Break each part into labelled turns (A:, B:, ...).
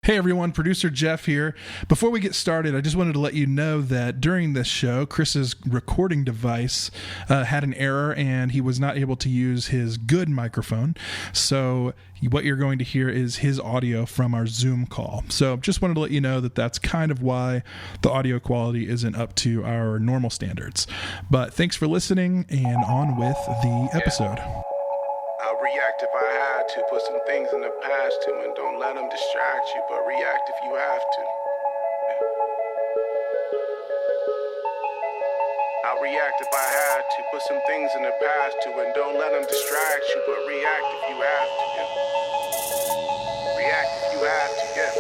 A: Hey everyone, producer Jeff here. Before we get started, I just wanted to let you know that during this show, Chris's recording device had an error and he was not able to use his good microphone. So what you're going to hear is his audio from our Zoom call. So just wanted to let you know that that's kind of why the audio quality isn't up to our normal standards. But thanks for listening, and on with the episode.
B: I'll react if I had to, put some things in the past too, and don't let them distract you, but react if you have to. I'll react if I had to, put some things in the past too, and don't let them distract you, but react if you have to, yeah. React if you have to, yeah.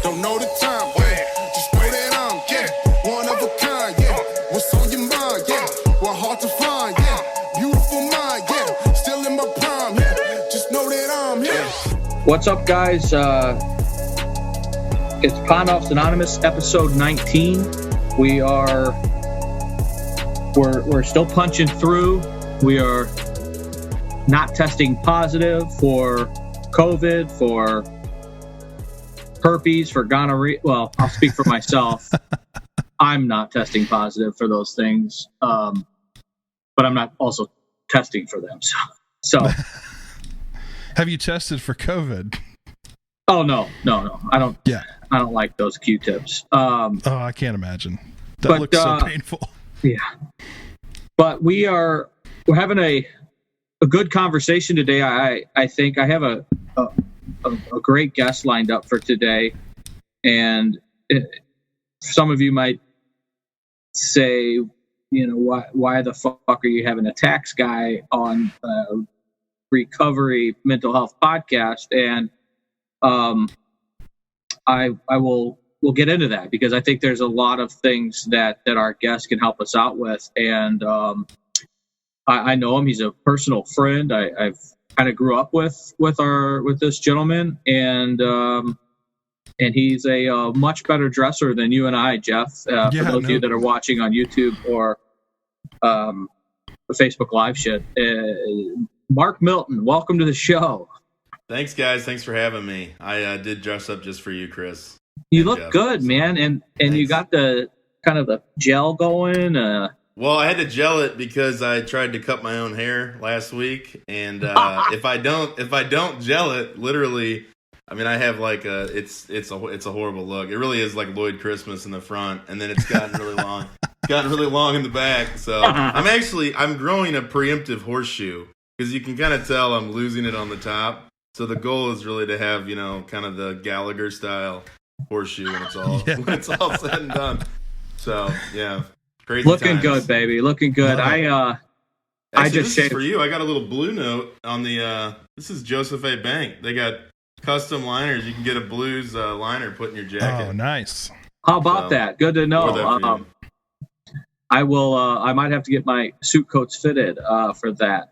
B: Don't know the time, yeah. Just know that I'm, yeah, one of a kind, yeah. What's on your mind, yeah. Well, hard to find, yeah. Beautiful mind, yeah. Still in my prime, yeah. Just know that I'm here.
C: What's up, guys? It's Pondoff's Anonymous, episode 19. We're still punching through. We are not testing positive for COVID, for herpes, for gonorrhea. Well, I'll speak for myself. I'm not testing positive for those things. But I'm not also testing for them. So
A: Have you tested for COVID?
C: Oh, no. I don't.
A: Yeah.
C: I don't like those Q-tips.
A: I can't imagine. That looks so painful.
C: Yeah. But we're having a good conversation today. I think I have a great guest lined up for today. And some of you might say, you know, why the fuck are you having a tax guy on recovery mental health podcast? And we'll get into that, because I think there's a lot of things that our guest can help us out with. And I know him; he's a personal friend. I've kind of grew up with this gentleman, and he's a much better dresser than you and I, Jeff. For those of you that are watching on YouTube or the Facebook Live shit. Mark Milton, welcome to the show.
D: Thanks, guys. Thanks for having me. I did dress up just for you, Chris.
C: You look Jeff, good, man, and you got the kind of the gel going.
D: Well, I had to gel it because I tried to cut my own hair last week, and if I don't gel it, literally, I mean, I have like it's a horrible look. It really is like Lloyd Christmas in the front, and then it's gotten really long. Gotten really long in the back. So I'm growing a preemptive horseshoe, because you can kind of tell I'm losing it on the top. So the goal is really to have, you know, kind of the Gallagher style horseshoe when it's all said and done. So yeah, crazy.
C: Looking
D: times.
C: Good, baby. Looking good.
D: Actually,
C: I just
D: shaved for you. I got a little blue note on the. This is Joseph A. Bank. They got custom liners. You can get a blues liner put in your jacket.
A: Oh, nice.
C: How about that? Good to know. I will. I might have to get my suit coats fitted for that.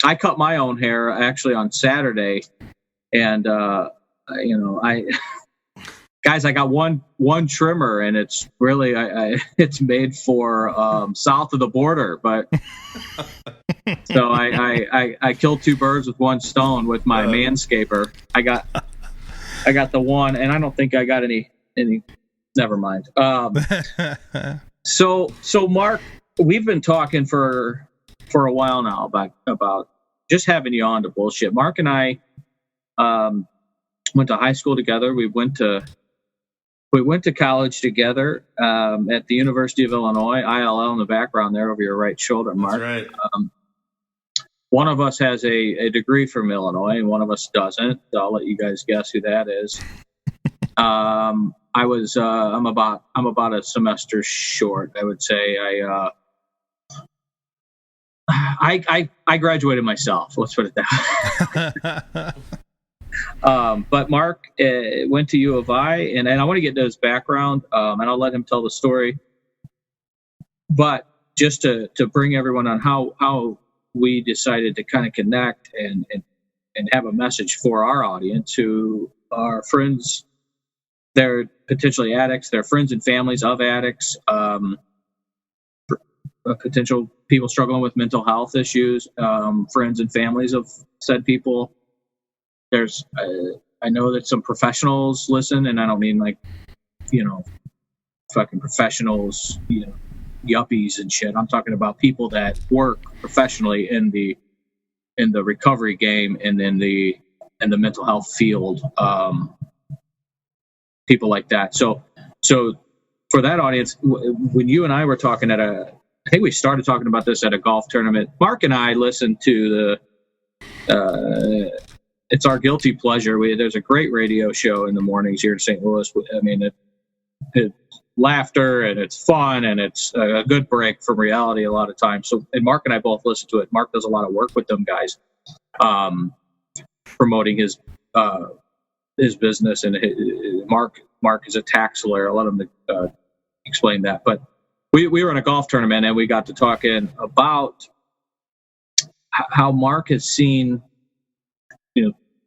C: I cut my own hair actually on Saturday, and I got one trimmer, and it's really it's made for south of the border, but so I killed two birds with one stone with my manscaper. I got the one, and I don't think I got any. Never mind. So Mark, we've been talking for a while now about just having you on to bullshit. Mark and I went to high school together. We went to college together at the University of Illinois. ILL in the background there over your right shoulder, Mark.
D: That's right.
C: One of us has a degree from Illinois, and one of us doesn't. I'll let you guys guess who that is. I'm about a semester short, I would say. I graduated myself. Let's put it that way. But Mark went to U of I, and I want to get into his background, and I'll let him tell the story. But just to bring everyone on how we decided to kind of connect and have a message for our audience who are friends. They're potentially addicts. They're friends and families of addicts. Potential people struggling with mental health issues. Friends and families of said people. there's I know that some professionals listen, and I don't mean like, fucking professionals, yuppies and shit. I'm talking about people that work professionally in the recovery game and in the mental health field, people like that. So for that audience, when you and I were talking I think we started talking about this at a golf tournament. Mark and I listened to it's our guilty pleasure. There's a great radio show in the mornings here in St. Louis. I mean, it's laughter and it's fun and it's a good break from reality a lot of times. So, and Mark and I both listen to it. Mark does a lot of work with them guys, promoting his business. And Mark is a tax lawyer. I'll let him explain that. But we were in a golf tournament and we got to talking about how Mark has seen,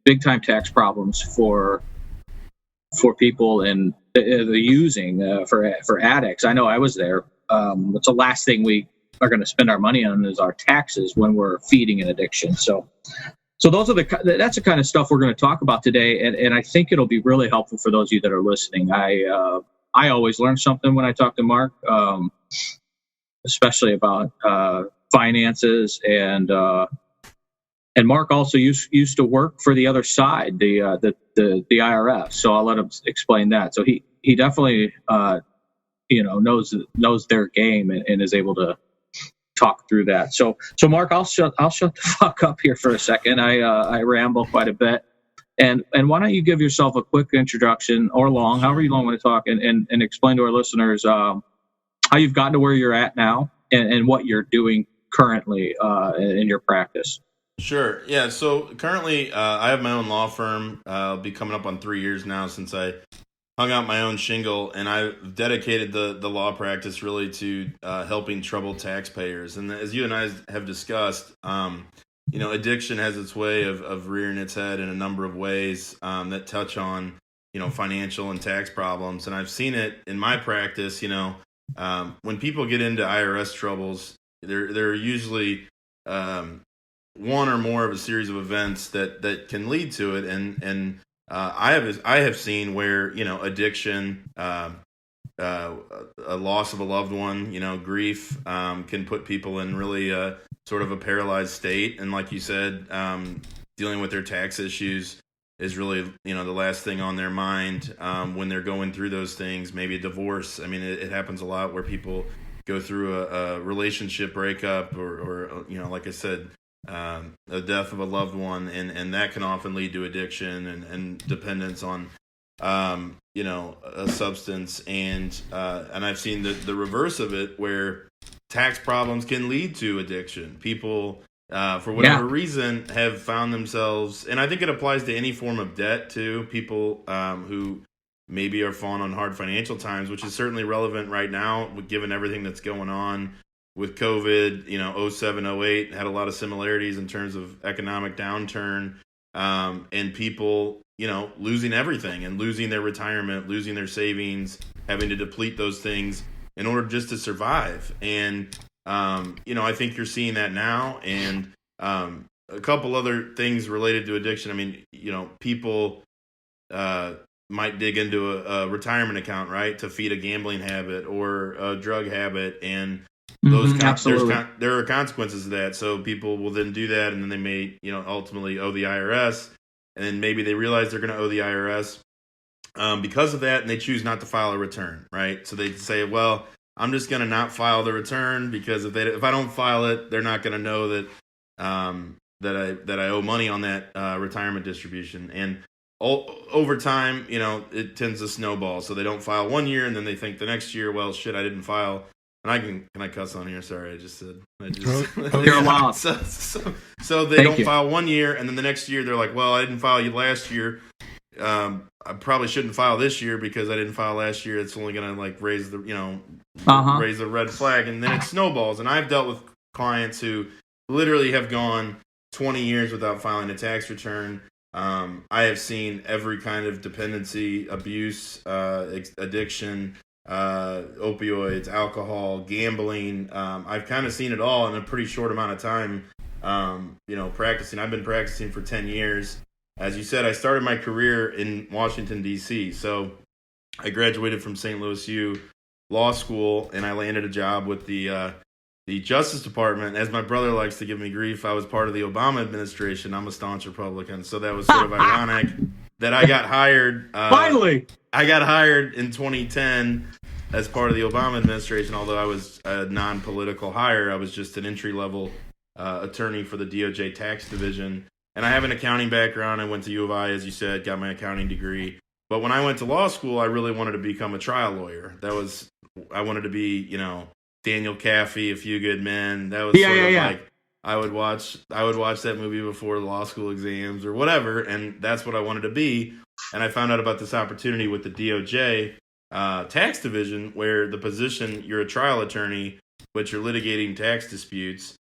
C: big time tax problems for people and using for addicts. I know I was there. It's the last thing we are going to spend our money on is our taxes when we're feeding an addiction. So that's the kind of stuff we're going to talk about today, and I think it'll be really helpful for those of you that are listening. I always learn something when I talk to Mark, especially about finances, and Mark also used to work for the other side, the IRS. So I'll let him explain that. So he definitely knows their game and is able to talk through that. So Mark, I'll shut the fuck up here for a second. I ramble quite a bit, and why don't you give yourself a quick introduction, or long, however you long want to talk, and explain to our listeners how you've gotten to where you're at now and what you're doing currently in your practice.
D: Sure. Yeah. So currently, I have my own law firm. I'll be coming up on 3 years now since I hung out my own shingle, and I've dedicated the law practice really to helping troubled taxpayers. And as you and I have discussed, addiction has its way of rearing its head in a number of ways that touch on, financial and tax problems. And I've seen it in my practice. When people get into IRS troubles, they're usually one or more of a series of events that can lead to it, and I have seen where addiction, a loss of a loved one, grief can put people in really sort of a paralyzed state, and like you said, dealing with their tax issues is really the last thing on their mind when they're going through those things. Maybe a divorce. I mean, it happens a lot where people go through a relationship breakup or like I said, the death of a loved one, and that can often lead to addiction and dependence on a substance, and I've seen the reverse of it, where tax problems can lead to addiction. People for whatever reason have found themselves, and I think it applies to any form of debt too, people who maybe are falling on hard financial times, which is certainly relevant right now given everything that's going on with COVID. 07, 08 had a lot of similarities in terms of economic downturn, and people, losing everything and losing their retirement, losing their savings, having to deplete those things in order just to survive. And, I think you're seeing that now. And a couple other things related to addiction. I mean, people might dig into a retirement account, right, to feed a gambling habit or a drug habit, and there are consequences to that. So people will then do that, and then they may, ultimately owe the IRS, and then maybe they realize they're going to owe the IRS because of that, and they choose not to file a return, right? So they say, well, I'm just going to not file the return because if I don't file it, they're not going to know that that I owe money on that retirement distribution. And over time, it tends to snowball. So they don't file 1 year, and then they think the next year, well, shit, I didn't file. And can I cuss on here? Sorry, I just said.
C: You're allowed.
D: So they don't file 1 year, and then the next year they're like, well, I didn't file you last year. I probably shouldn't file this year because I didn't file last year. It's only going to raise the raise the red flag, and then it snowballs. And I've dealt with clients who literally have gone 20 years without filing a tax return. I have seen every kind of dependency, abuse, addiction, opioids, alcohol, gambling. I've kind of seen it all in a pretty short amount of time. Practicing. I've been practicing for 10 years. as you said, I started my career in Washington, D.C. So I graduated from St. Louis U Law School, and I landed a job with the Justice Department. As my brother likes to give me grief, I was part of the Obama administration. I'm a staunch Republican, so that was sort of ironic that I got hired.
C: Finally!
D: I got hired in 2010 as part of the Obama administration, although I was a non-political hire. I was just an entry-level attorney for the DOJ tax division. And I have an accounting background. I went to U of I, as you said, got my accounting degree. But when I went to law school, I really wanted to become a trial lawyer. I wanted to be, Daniel Caffey, A Few Good Men. That was like I would watch that movie before the law school exams or whatever, and that's what I wanted to be. And I found out about this opportunity with the DOJ tax division, where the position, you're a trial attorney, but you're litigating tax disputes,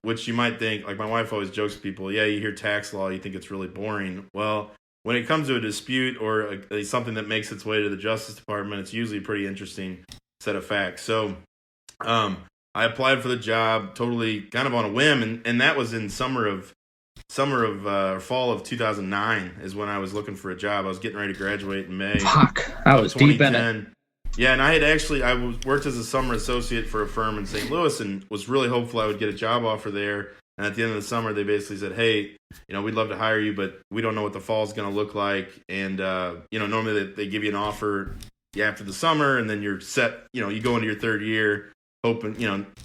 D: which you might think, like my wife always jokes with people, yeah, you hear tax law, you think it's really boring. Well, when it comes to a dispute or something that makes its way to the Justice Department, it's usually a pretty interesting set of facts. So I applied for the job totally kind of on a whim, and that was in fall of 2009 is when I was looking for a job. I was getting ready to graduate in May.
C: Fuck, I was deep in it.
D: Yeah, and I worked as a summer associate for a firm in St. Louis and was really hopeful I would get a job offer there. And at the end of the summer, they basically said, hey, we'd love to hire you, but we don't know what the fall is going to look like. And, normally they give you an offer after the summer, and then you're set, you go into your third year, hoping,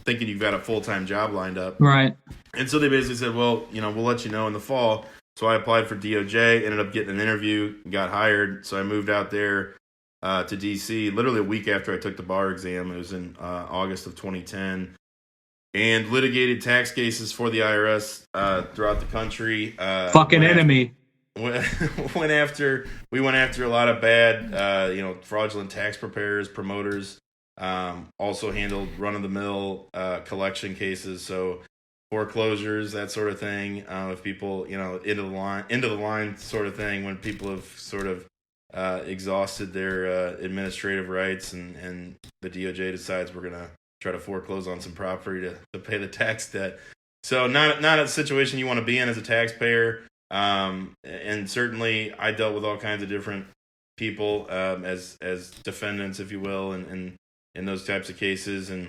D: thinking you've got a full-time job lined up.
C: Right.
D: And so they basically said, well, we'll let you know in the fall. So I applied for DOJ, ended up getting an interview, got hired. So I moved out there to D.C. literally a week after I took the bar exam. It was in August of 2010. And litigated tax cases for the IRS throughout the country.
C: Fucking enemy.
D: We went after a lot of bad, fraudulent tax preparers, promoters. Also handled run-of-the-mill collection cases, so foreclosures, that sort of thing. If people, into the line sort of thing, when people have sort of exhausted their administrative rights, and the DOJ decides we're gonna try to foreclose on some property to pay the tax debt. So not a situation you want to be in as a taxpayer. And certainly I dealt with all kinds of different people as defendants, if you will, and in those types of cases. And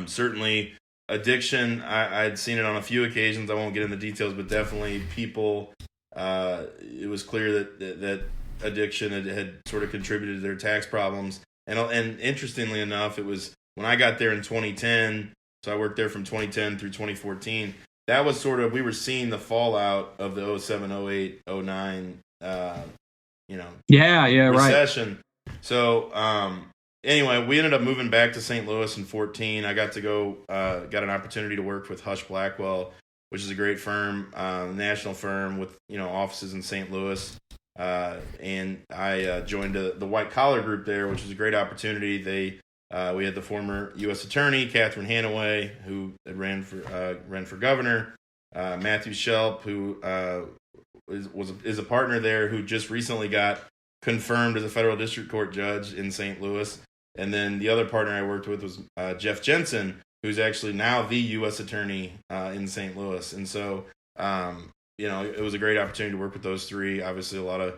D: certainly addiction, I'd seen it on a few occasions. I won't get into details, but definitely people, it was clear that addiction had sort of contributed to their tax problems. And interestingly enough, it was when I got there in 2010, so I worked there from 2010 through 2014, that was sort of, we were seeing the fallout of the 07, 08, 09, recession. Right. So, anyway, we ended up moving back to St. Louis in 2014. I got to got an opportunity to work with Hush Blackwell, which is a great firm, national firm with, offices in St. Louis. And I joined the white collar group there, which was a great opportunity. We had the former U.S. Attorney Catherine Hanaway, who had ran for governor, Matthew Shelp, who is a partner there, who just recently got confirmed as a federal district court judge in St. Louis, and then the other partner I worked with was Jeff Jensen, who's actually now the U.S. Attorney in St. Louis, and so it was a great opportunity to work with those three. Obviously, a lot of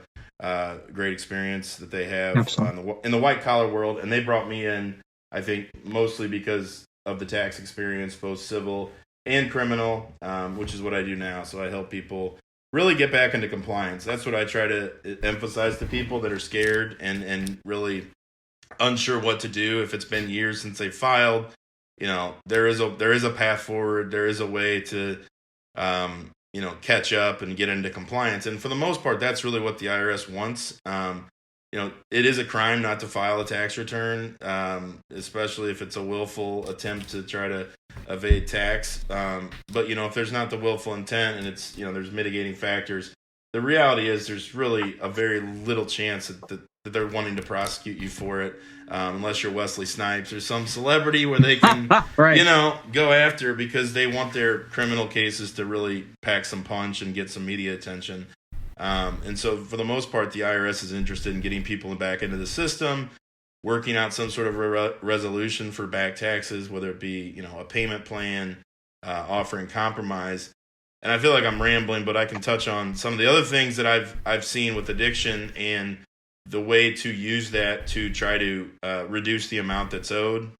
D: great experience that they have in the white collar world, and they brought me in, I think, mostly because of the tax experience, both civil and criminal, which is what I do now. So I help people really get back into compliance. That's what I try to emphasize to people that are scared and really unsure what to do. If it's been years since they filed, there is a path forward. There is a way to catch up and get into compliance. And for the most part, that's really what the IRS wants. It is a crime not to file a tax return, especially if it's a willful attempt to try to evade tax. But if there's not the willful intent and it's, there's mitigating factors, the reality is there's really a very little chance that they're wanting to prosecute you for it, unless you're Wesley Snipes or some celebrity where they can, right. Go after, because they want their criminal cases to really pack some punch and get some media attention. And so for the most part, the IRS is interested in getting people back into the system, working out some sort of resolution for back taxes, whether it be, a payment plan, offering compromise. and I feel like I'm rambling, but I can touch on some of the other things that I've seen with addiction and the way to use that to try to reduce the amount that's owed.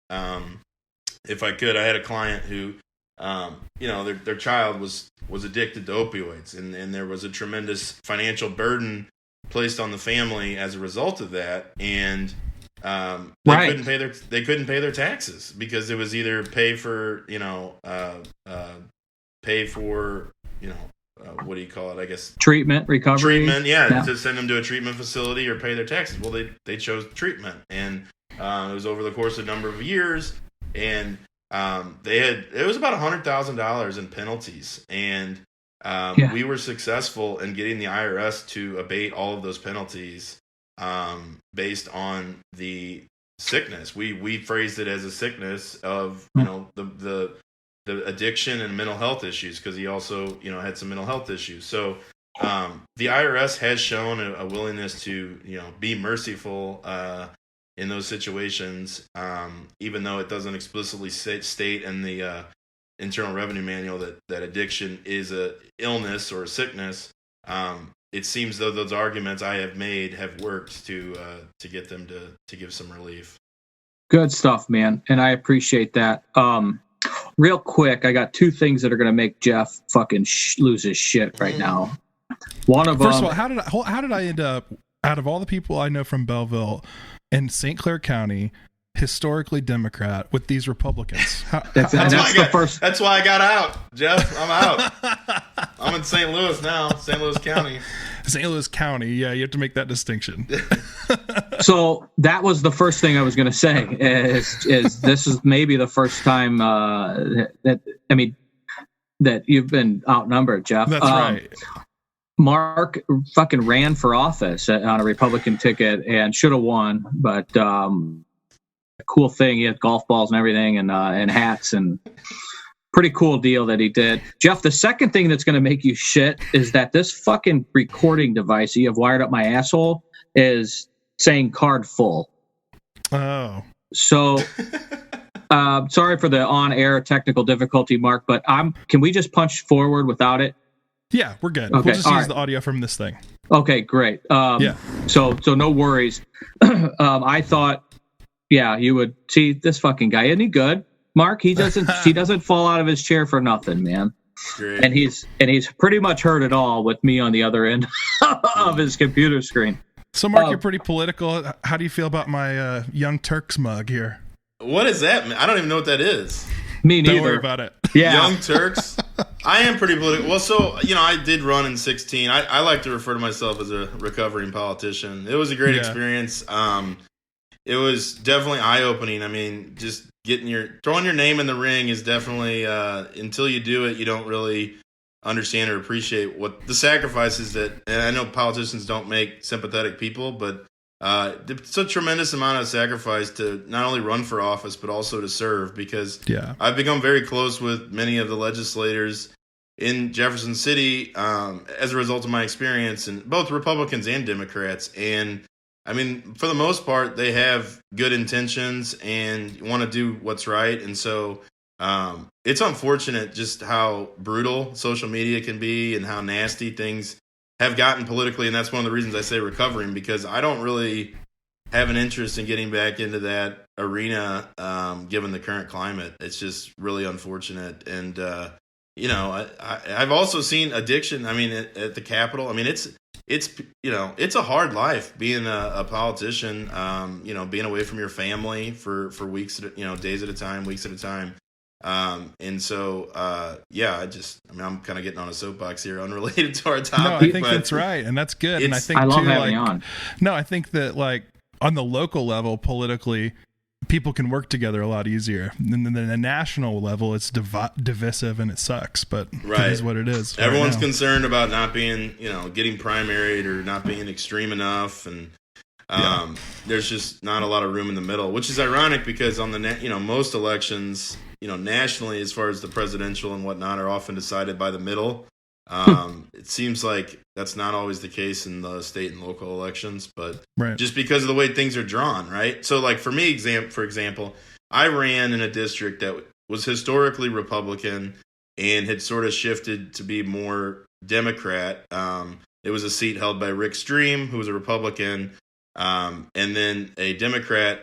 D: If I could, I had a client who, their child was addicted to opioids, and there was a tremendous financial burden placed on the family as a result of that, and they couldn't pay their taxes because it was either pay for what do you call it? I guess
C: treatment, recovery.
D: To send them to a treatment facility or pay their taxes. Well, they chose treatment, and it was over the course of a number of years, and it was about $100,000 in penalties, and we were successful in getting the IRS to abate all of those penalties based on the sickness. We phrased it as a sickness of the addiction and mental health issues, because he also had some mental health issues. So the IRS has shown a willingness to be merciful in those situations, even though it doesn't explicitly state in the Internal Revenue Manual that addiction is a illness or a sickness. It seems though those arguments I have made have worked to get them to give some relief.
C: Good stuff, man, and I appreciate that. Real quick, I got two things that are going to make Jeff fucking lose his shit right now. One of them.
A: First of all, how did I end up, out of all the people I know from Belleville and St. Clair County, historically Democrat, with these Republicans?
D: That's why I got out, Jeff. I'm out. I'm in St. Louis now, St. Louis County.
A: St. Louis County, yeah, you have to make that distinction.
C: So that was the first thing I was going to say. Is this is maybe the first time that you've been outnumbered, Jeff.
A: That's right.
C: Mark fucking ran for office on a Republican ticket and should have won, but a cool thing, he had golf balls and everything, and hats, and pretty cool deal that he did. Jeff, the second thing that's going to make you shit is that this fucking recording device you have wired up my asshole is saying card full.
A: Oh.
C: So, sorry for the on-air technical difficulty, Mark, but can we just punch forward without it?
A: Yeah, we're good.
C: Okay,
A: we'll just use the audio from this thing.
C: Okay, great.
A: Yeah.
C: So no worries. I thought, you would see this fucking guy. Isn't he good, Mark? He doesn't fall out of his chair for nothing, man.
D: Great.
C: And he's pretty much heard it all with me on the other end of his computer screen.
A: So, Mark, you're pretty political. How do you feel about my Young Turks mug here?
D: What is that? I don't even know what that is.
C: Me neither.
A: Don't worry about it.
C: Yeah.
D: Young Turks. I am pretty political. Well, so, I did run in 2016. I like to refer to myself as a recovering politician. It was a great experience. It was definitely eye-opening. I mean, just throwing your name in the ring is definitely, until you do it, you don't really understand or appreciate what the sacrifices and I know politicians don't make sympathetic people, but it's a tremendous amount of sacrifice to not only run for office, but also to serve, because I've become very close with many of the legislators in Jefferson City as a result of my experience, and both Republicans and Democrats. And I mean, for the most part, they have good intentions and want to do what's right. And so it's unfortunate just how brutal social media can be and how nasty things have gotten politically. And that's one of the reasons I say recovering, because I don't really have an interest in getting back into that arena given the current climate. It's just really unfortunate. And, I've also seen addiction. I mean, at the Capitol, I mean, it's a hard life being a politician, being away from your family for weeks, days at a time, weeks at a time. And so, I'm kind of getting on a soapbox here, unrelated to our topic.
A: No, I think that's right. And that's good. And I think,
C: I love having you on.
A: No, I think that on the local level, politically, people can work together a lot easier. And then at the national level, it's divisive and it sucks, but it is what it is.
D: Everyone's concerned about not being, getting primaried or not being extreme enough. And, there's just not a lot of room in the middle, which is ironic because on the, most elections, nationally, as far as the presidential and whatnot, are often decided by the middle. It seems like that's not always the case in the state and local elections, but just because of the way things are drawn, right? So, for me, for example, I ran in a district that was historically Republican, and had sort of shifted to be more Democrat. It was a seat held by Rick Stream, who was a Republican, and then a Democrat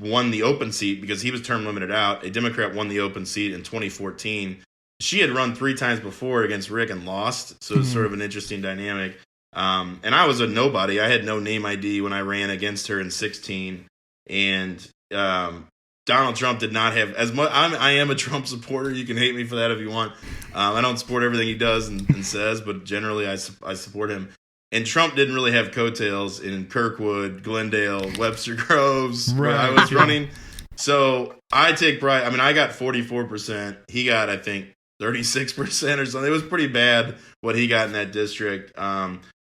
D: won the open seat because he was term limited out. A Democrat won the open seat in 2014. She had run 3 times before against Rick and lost, so it's sort of an interesting dynamic. And I was a nobody. I had no name ID when I ran against her in 2016, and Donald Trump did not have as much. I am a Trump supporter. You can hate me for that if you want. I don't support everything he does and says, but generally I support him. And Trump didn't really have coattails in Kirkwood, Glendale, Webster Groves, where I was running. So I take pride. I mean, I got 44%. He got, I think, 36% or something. It was pretty bad what he got in that district.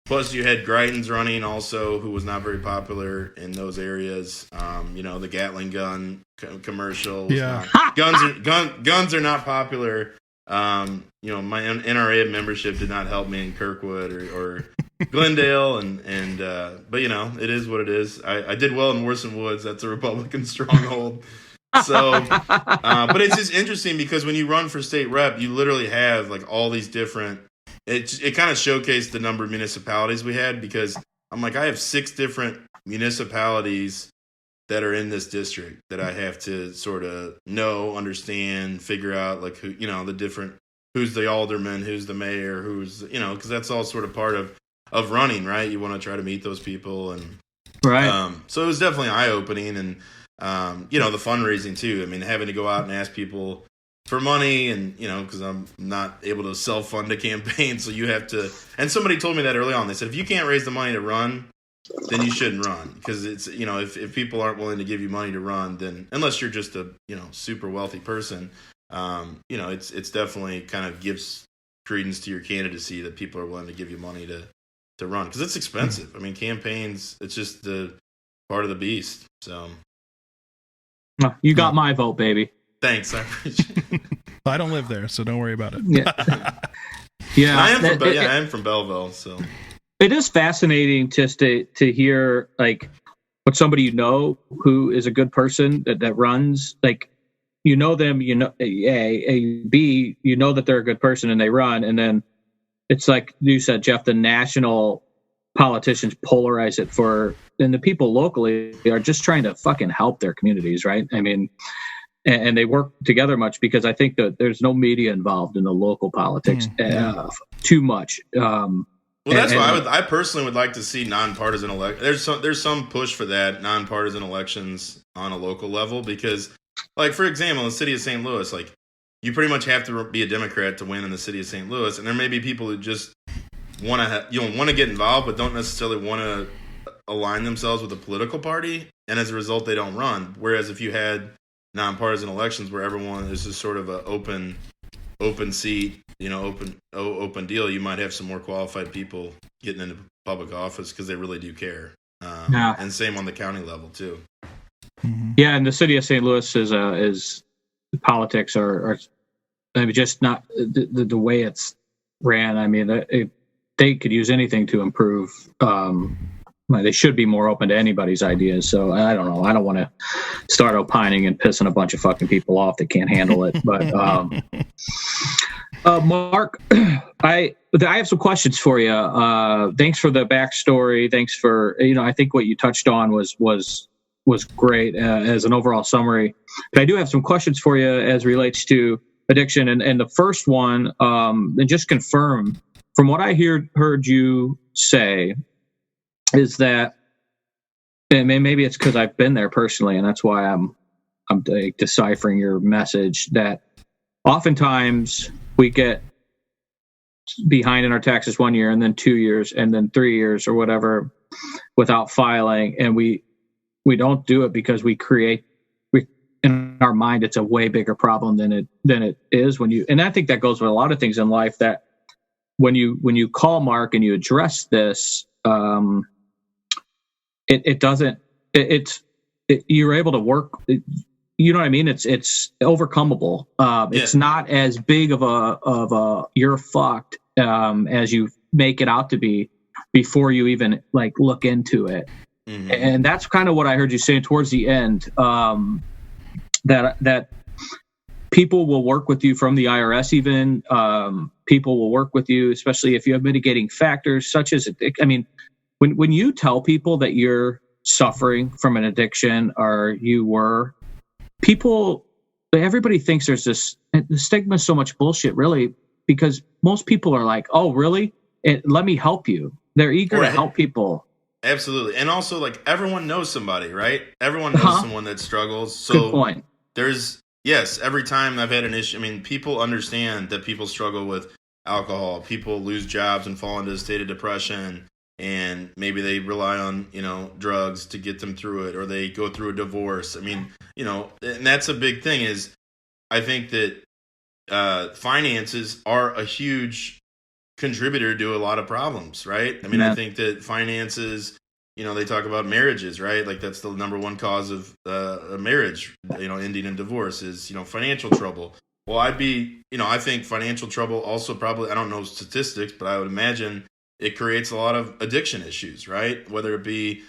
D: Plus, you had Greitens running also, who was not very popular in those areas. The Gatling gun commercials.
A: Yeah.
D: Guns are not popular. My NRA membership did not help me in Kirkwood or Glendale, but it is what it is. I did well in Worcester Woods. That's a Republican stronghold. So, but it's just interesting because when you run for state rep, you literally have like all these different. It kind of showcased the number of municipalities we had, because I'm like, I have 6 different municipalities that are in this district that I have to sort of know, understand, figure out like who, the different, who's the alderman, who's the mayor, who's, because that's all sort of part of running, right? You want to try to meet those people. And
C: right.
D: So it was definitely eye opening, and the fundraising too. I mean, having to go out and ask people for money, and because I'm not able to self-fund a campaign, so you have to. And somebody told me that early on. They said, if you can't raise the money to run, then you shouldn't run, because it's if people aren't willing to give you money to run, then unless you're just a super wealthy person, it's definitely kind of gives credence to your candidacy that people are willing to give you money to run, because it's expensive. I mean, campaigns, it's just the part of the beast. So
C: you got my vote, baby.
D: Thanks, I appreciate it.
A: I don't live there, so don't worry about it.
C: Yeah,
D: I am from Belleville, so
C: it is fascinating just to hear like what somebody who is a good person that runs, like them, B, that they're a good person and they run, and then it's like you said, Jeff, the national politicians polarize it and the people locally are just trying to fucking help their communities, right? I mean. And they work together much, because I think that there's no media involved in the local politics too much.
D: Well, that's why I personally would like to see nonpartisan elections. There's some push for that, nonpartisan elections on a local level, because, like, for example, in the city of St. Louis, like, you pretty much have to be a Democrat to win in the city of St. Louis, and there may be people who just want to get involved, but don't necessarily want to align themselves with a political party, and as a result, they don't run. Whereas if you had nonpartisan elections where everyone is just sort of an open seat, open deal, you might have some more qualified people getting into public office because they really do care. And same on the county level too.
C: Yeah, and the city of St. Louis is politics are just not the way it's ran. I mean, they could use anything to improve. They should be more open to anybody's ideas. So I don't know. I don't want to start opining and pissing a bunch of fucking people off that can't handle it. But Mark, I have some questions for you. Thanks for the backstory. Thanks for I think what you touched on was great as an overall summary. But I do have some questions for you as relates to addiction. And the first one, and just confirm from what I heard you say, is that, and maybe it's because I've been there personally, and that's why I'm deciphering your message, that oftentimes we get behind in our taxes 1 year, and then 2 years, and then 3 years or whatever without filing, and we don't do it because we in our mind it's a way bigger problem than it is and I think that goes with a lot of things in life, that when you call Mark and you address this, you're able to work. You know what I mean? It's overcomeable. It's not as big of a you're fucked as you make it out to be before you even like look into it. Mm-hmm. And that's kind of what I heard you say towards the end. That people will work with you from the IRS even. People will work with you, especially if you have mitigating factors such as, I mean, when you tell people that you're suffering from an addiction or everybody thinks there's this, the stigma is so much bullshit, really, because most people are like, oh, really? Let me help you. They're eager to help people.
D: Absolutely. And also, like, everyone knows somebody, right? Everyone knows someone that struggles. So
C: good point.
D: Yes, every time I've had an issue, I mean, people understand that people struggle with alcohol. People lose jobs and fall into a state of depression, and maybe they rely on, drugs to get them through it, or they go through a divorce. I mean, and that's a big thing is I think that finances are a huge contributor to a lot of problems, right? I mean, I think that finances, they talk about marriages, right? Like that's the number one cause of a marriage, ending in divorce is, financial trouble. Well, I think financial trouble also probably, I don't know statistics, but I would imagine it creates a lot of addiction issues, right? Whether it be,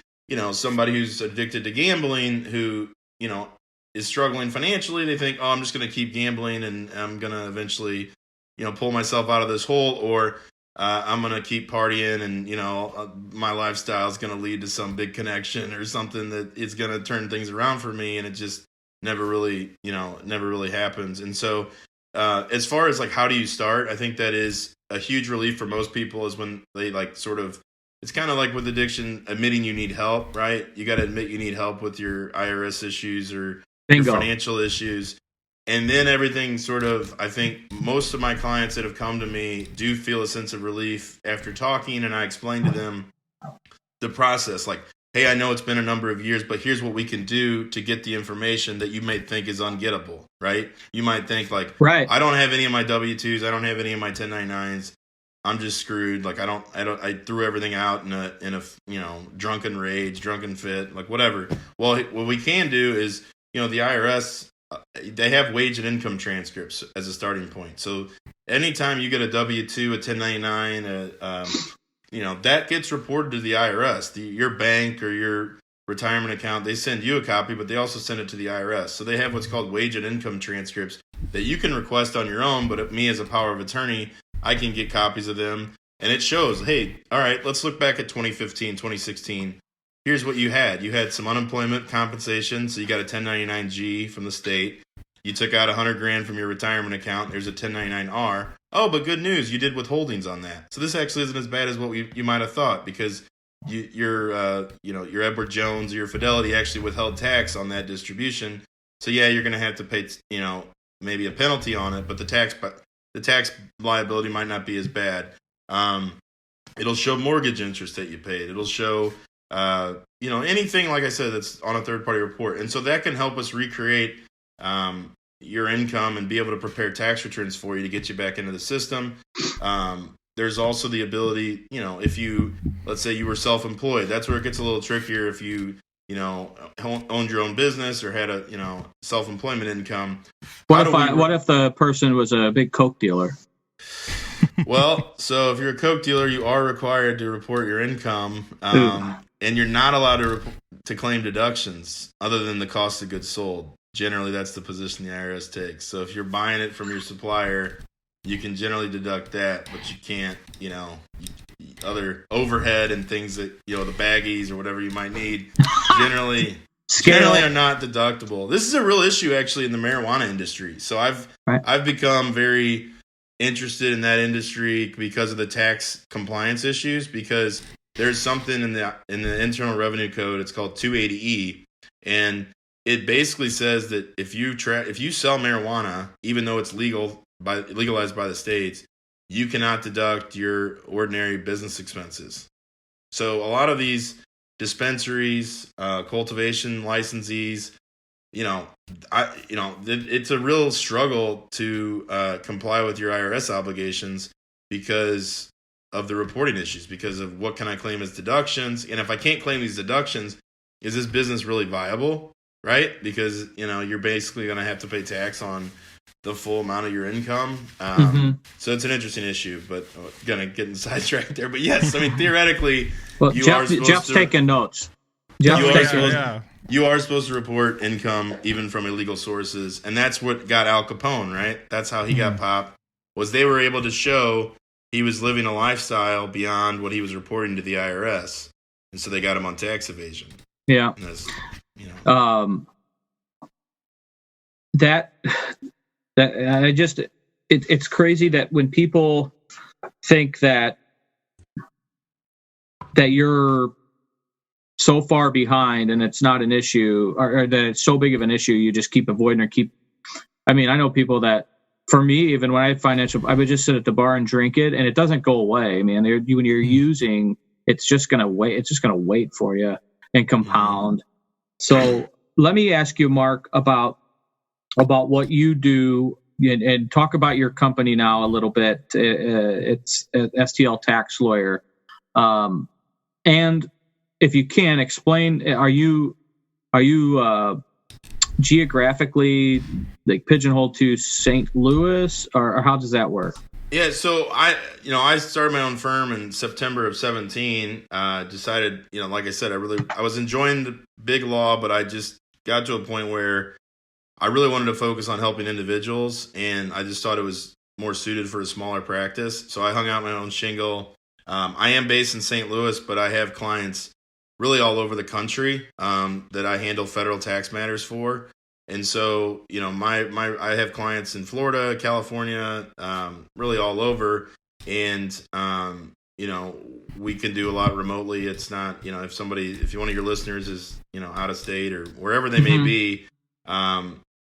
D: somebody who's addicted to gambling who, is struggling financially, they think, oh, I'm just going to keep gambling and I'm going to eventually, pull myself out of this hole, or I'm going to keep partying and, my lifestyle is going to lead to some big connection or something that is going to turn things around for me. And it just never really happens. And so as far as like, how do you start? I think that is a huge relief for most people is when they like sort of, it's kind of like with addiction, admitting you need help, right? You got to admit you need help with your IRS issues or your financial issues. And then everything sort of, I think most of my clients that have come to me do feel a sense of relief after talking, and I explain to them the process. Like, hey, I know it's been a number of years, but here's what we can do to get the information that you may think is ungettable, right? You might think like, right, I don't have any of my W-2s, I don't have any of my 1099s. I'm just screwed. Like I threw everything out in a drunken rage, drunken fit, like whatever. Well, what we can do is, the IRS, they have wage and income transcripts as a starting point. So anytime you get a W-2, a 1099, that gets reported to the IRS. Your bank or your retirement account, they send you a copy, but they also send it to the IRS. So they have what's called wage and income transcripts that you can request on your own, but me as a power of attorney, I can get copies of them. And it shows, hey, all right, let's look back at 2015, 2016. Here's what you had. You had some unemployment compensation, so you got a 1099-G from the state. You took out $100,000 from your retirement account. There's a 1099-R. Oh, but good news, you did withholdings on that. So this actually isn't as bad as what you might have thought, because your Edward Jones or your Fidelity actually withheld tax on that distribution. So yeah, you're going to have to pay, maybe a penalty on it, but the tax liability might not be as bad. It'll show mortgage interest that you paid. It'll show anything, like I said, that's on a third-party report. And so that can help us recreate your income and be able to prepare tax returns for you to get you back into the system. There's also the ability, if let's say you were self-employed, that's where it gets a little trickier. If you, owned your own business or had a, self-employment income.
C: What if the person was a big Coke dealer?
D: Well, so if you're a Coke dealer, you are required to report your income, and you're not allowed to claim deductions other than the cost of goods sold. Generally, that's the position the IRS takes. So if you're buying it from your supplier, you can generally deduct that, but you can't, other overhead and things that, the baggies or whatever you might need, generally are not deductible. This is a real issue actually in the marijuana industry. So I've become very interested in that industry because of the tax compliance issues, because there's something in the Internal Revenue Code, it's called 280E, and it basically says that if you sell marijuana, even though it's legalized by the states, you cannot deduct your ordinary business expenses. So a lot of these dispensaries, cultivation licensees, it's a real struggle to comply with your IRS obligations because of the reporting issues, because of what can I claim as deductions, and if I can't claim these deductions, is this business really viable? Right? Because, you're basically going to have to pay tax on the full amount of your income. So it's an interesting issue, but going to get sidetracked there. But yes, I mean, theoretically,
C: Jeff's taking notes.
D: you are supposed to report income even from illegal sources, and that's what got Al Capone, right? That's how he got popped. Was they were able to show he was living a lifestyle beyond what he was reporting to the IRS, and so they got him on tax evasion.
C: Yeah.
D: You know.
C: It's crazy that when people think that you're so far behind and it's not an issue, or that it's so big of an issue, you just keep avoiding or I know people that, for me, even when I had financial, I would just sit at the bar and drink it, and it doesn't go away. I mean, when you're using, it's just going to wait. It's just going to wait for you and compound. So let me ask you, Mark, about what you do, and talk about your company now a little bit. It's STL Tax Lawyer. And if you can explain, are you geographically like pigeonholed to St. Louis, or how does that work?
D: Yeah, so I started my own firm in September of 17. Decided, like I said, I was enjoying the big law, but I just got to a point where I really wanted to focus on helping individuals, and I just thought it was more suited for a smaller practice. So I hung out my own shingle. I am based in St. Louis, but I have clients really all over the country that I handle federal tax matters for. And so, I have clients in Florida, California, really all over. And, we can do a lot remotely. It's not, if one of your listeners is, out of state or wherever they may be,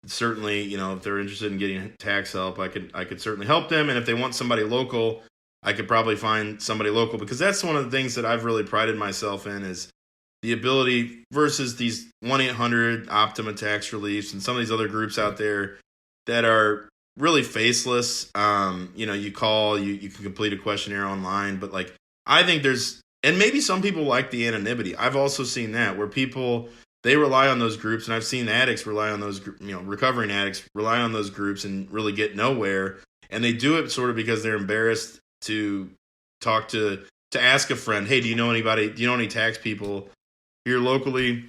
D: certainly, if they're interested in getting tax help, I could certainly help them. And if they want somebody local, I could probably find somebody local, because that's one of the things that I've really prided myself in, is the ability versus these 1-800 Optima Tax Reliefs and some of these other groups out there that are really faceless. You call, you can complete a questionnaire online, but like, I think and maybe some people like the anonymity. I've also seen that where people, they rely on those groups, and I've seen addicts rely on those, recovering addicts rely on those groups and really get nowhere. And they do it sort of because they're embarrassed to talk to ask a friend, hey, do you know any tax people here locally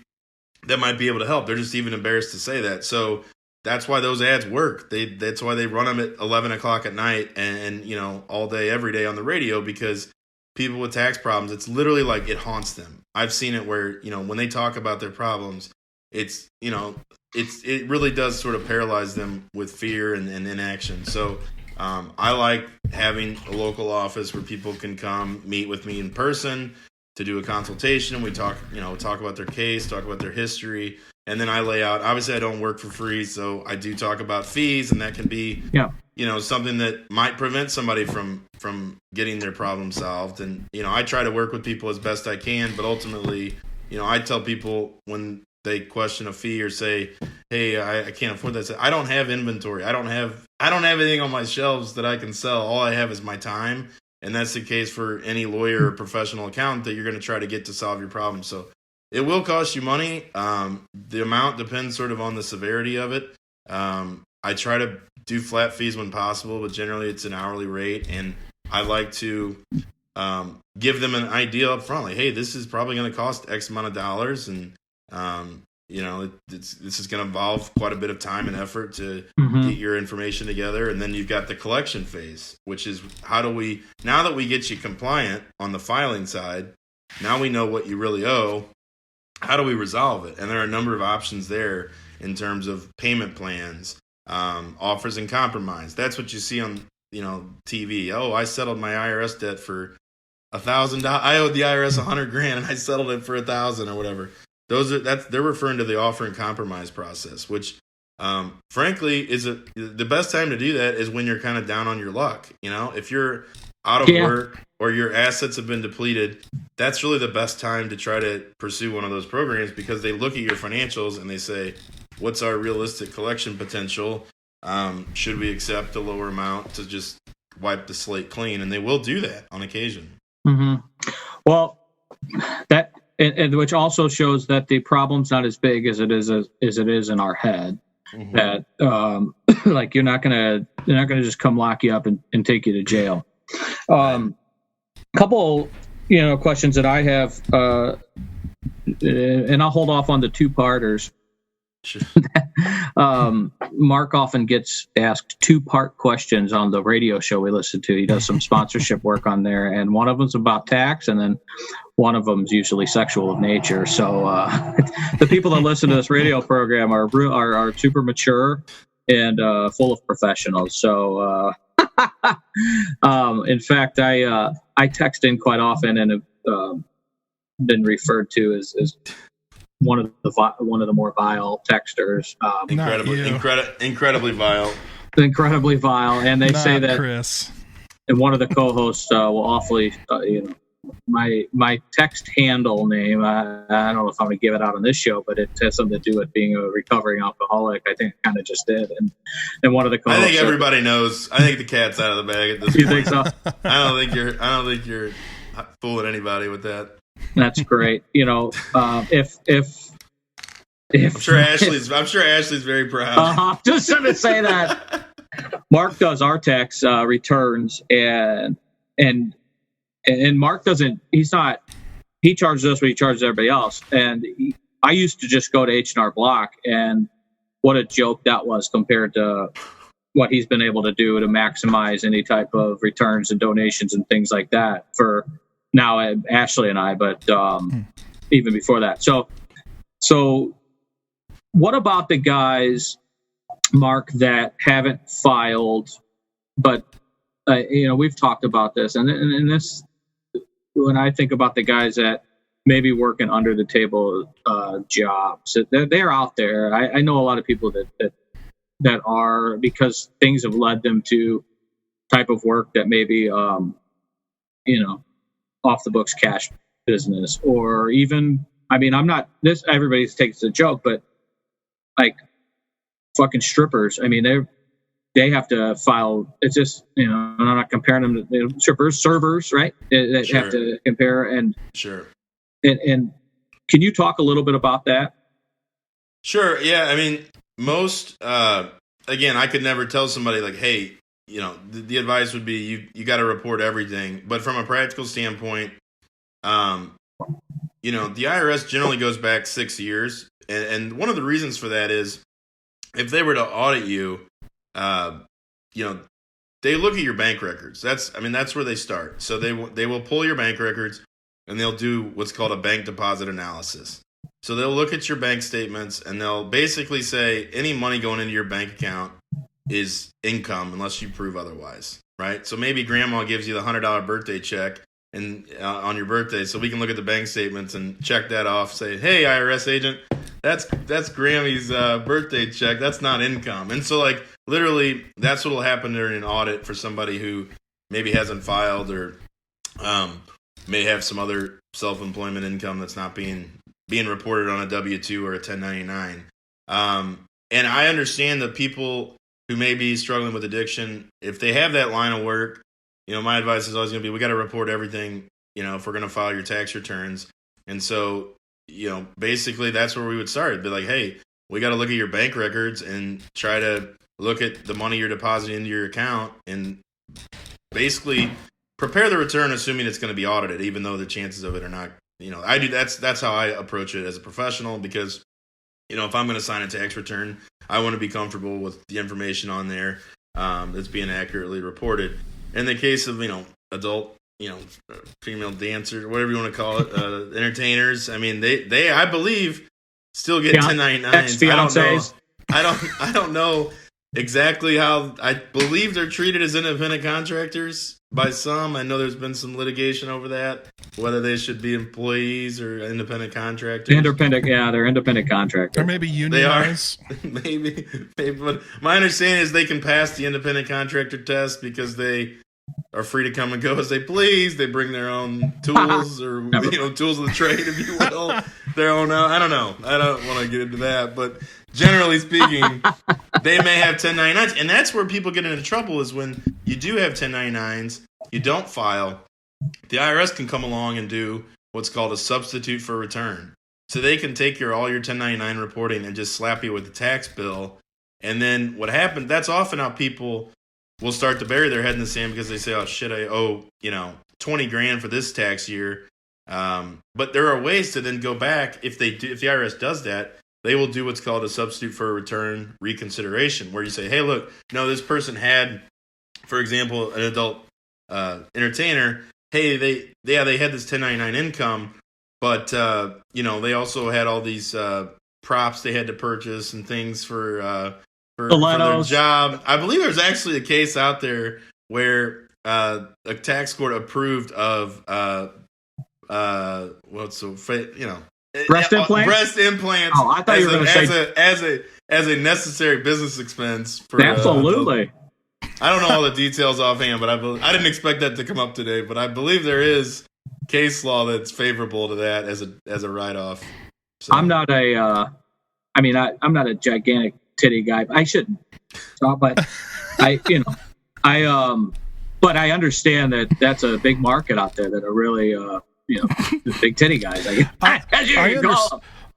D: that might be able to help? They're just even embarrassed to say that. So that's why those ads work. That's why they run them at 11 o'clock at night and all day, every day on the radio, because people with tax problems, it's literally like it haunts them. I've seen it where, when they talk about their problems, it really does sort of paralyze them with fear and inaction. So I like having a local office where people can come meet with me in person to do a consultation. We talk about their case, talk about their history, and then I lay out. Obviously, I don't work for free, so I do talk about fees, and that can be, something that might prevent somebody from getting their problem solved. And I try to work with people as best I can, but ultimately, I tell people when they question a fee or say, hey, I can't afford that, I don't have inventory. I don't have anything on my shelves that I can sell. All I have is my time. And that's the case for any lawyer or professional accountant that you're going to try to get to solve your problem. So it will cost you money. The amount depends sort of on the severity of it. I try to do flat fees when possible, but generally it's an hourly rate. And I like to give them an idea up front, like, hey, this is probably going to cost X amount of dollars. And, this is going to involve quite a bit of time and effort to get your information together. And then you've got the collection phase, which is now that we get you compliant on the filing side, now we know what you really owe. How do we resolve it? And there are a number of options there in terms of payment plans, offers and compromise. That's what you see on, TV. Oh, I settled my IRS debt for $1,000. I owed the IRS $100,000 and I settled it for $1,000 or whatever. They're referring to the offer and compromise process, which, frankly, is the best time to do that is when you're kind of down on your luck. If you're out of work or your assets have been depleted, that's really the best time to try to pursue one of those programs, because they look at your financials and they say, what's our realistic collection potential? Should we accept a lower amount to just wipe the slate clean? And they will do that on occasion.
C: Mm-hmm. Well, that. And which also shows that the problem's not as big as it is in our head. Mm-hmm. That like they're not gonna just come lock you up and take you to jail. Couple questions that I have. and I'll hold off on the two-parters.
D: Sure.
C: Mark often gets asked two-part questions on the radio show we listen to. He does some sponsorship work on there, and one of them's about tax, and then one of them's usually sexual of nature. So the people that listen to this radio program are super mature and full of professionals. So in fact, I text in quite often and have been referred to as one of the more vile texters.
D: Incredibly vile.
C: Incredibly vile, and they say that
A: Chris.
C: And one of the co-hosts will awfully, my text handle name. I don't know if I'm going to give it out on this show, but it has something to do with being a recovering alcoholic. I think it kind of just did. And one of the co-hosts.
D: I think everybody knows. I think the cat's out of the bag at this point.
C: You think so?
D: I don't think you're fooling anybody with that.
C: That's great. If
D: I'm sure Ashley's very proud.
C: Just to say that Mark does our tax returns, and Mark doesn't. He charges us what he charges everybody else. And I used to just go to H&R Block, and what a joke that was compared to what he's been able to do to maximize any type of returns and donations and things like that for now Ashley and I, but even before that. So what about the guys, Mark, that haven't filed, but we've talked about this, and this, when I think about the guys that maybe working under the table jobs, they're out there. I know a lot of people that are, because things have led them to type of work that maybe off the books cash business, or even, I'm not this, everybody takes a joke, but like fucking strippers. They have to file. It's just, I'm not comparing them to strippers, servers, right? That
D: Sure.
C: have to compare. And
D: Sure.
C: And can you talk a little bit about that?
D: Sure. Yeah. Most, again, I could never tell somebody like, hey, the advice would be you got to report everything. But from a practical standpoint, the IRS generally goes back 6 years. And one of the reasons for that is if they were to audit you, they look at your bank records. That's where they start. So they will pull your bank records and they'll do what's called a bank deposit analysis. So they'll look at your bank statements and they'll basically say any money going into your bank account is income unless you prove otherwise, right? So maybe grandma gives you the $100 birthday check and on your birthday, so we can look at the bank statements and check that off. Say, hey, IRS agent, that's Grammy's birthday check. That's not income. And so, like, literally, that's what will happen during an audit for somebody who maybe hasn't filed or may have some other self-employment income that's not being reported on a W-2 or a 1099. And I understand that people who may be struggling with addiction, if they have that line of work, my advice is always going to be, we got to report everything, if we're going to file your tax returns. And so, basically that's where we would start. It'd be like, hey, we got to look at your bank records and try to look at the money you're depositing into your account and basically prepare the return assuming it's going to be audited, even though the chances of it are not, that's how I approach it as a professional, because, if I'm going to sign a tax return, I want to be comfortable with the information on there that's being accurately reported. In the case of, adult, female dancers, whatever you want to call it, entertainers, they I believe still get 1099s. I don't know exactly how. I believe they're treated as independent contractors by some. I know there's been some litigation over that, whether they should be employees or independent contractors.
C: They're independent contractors.
A: Or maybe unionized.
D: maybe. But my understanding is they can pass the independent contractor test because they are free to come and go as they please. They bring their own tools or tools of the trade, if you will. Their own. I don't know. I don't want to get into that, but generally speaking, they may have 1099s, and that's where people get into trouble. Is when you do have 1099s, you don't file. The IRS can come along and do what's called a substitute for return. So they can take all your 1099 reporting and just slap you with the tax bill. And then what happened? That's often how people will start to bury their head in the sand because they say, "Oh shit, I owe $20,000 for this tax year." But there are ways to then go back if the IRS does that. They will do what's called a substitute for a return reconsideration, where you say, hey, look, no, this person had, for example, an adult entertainer. Hey, they had this 1099 income, but they also had all these props they had to purchase and things for their job. I believe there's actually a case out there where a tax court approved of
C: breast implants.
D: Breast implants.
C: Oh, I thought you were going to say
D: as a necessary business expense. For,
C: absolutely.
D: I don't know all the details offhand, but I didn't expect that to come up today. But I believe there is case law that's favorable to that as a write-off. So.
C: I'm not I'm not a gigantic titty guy. I shouldn't, but but I understand that that's a big market out there that are really the big titty guys.
A: I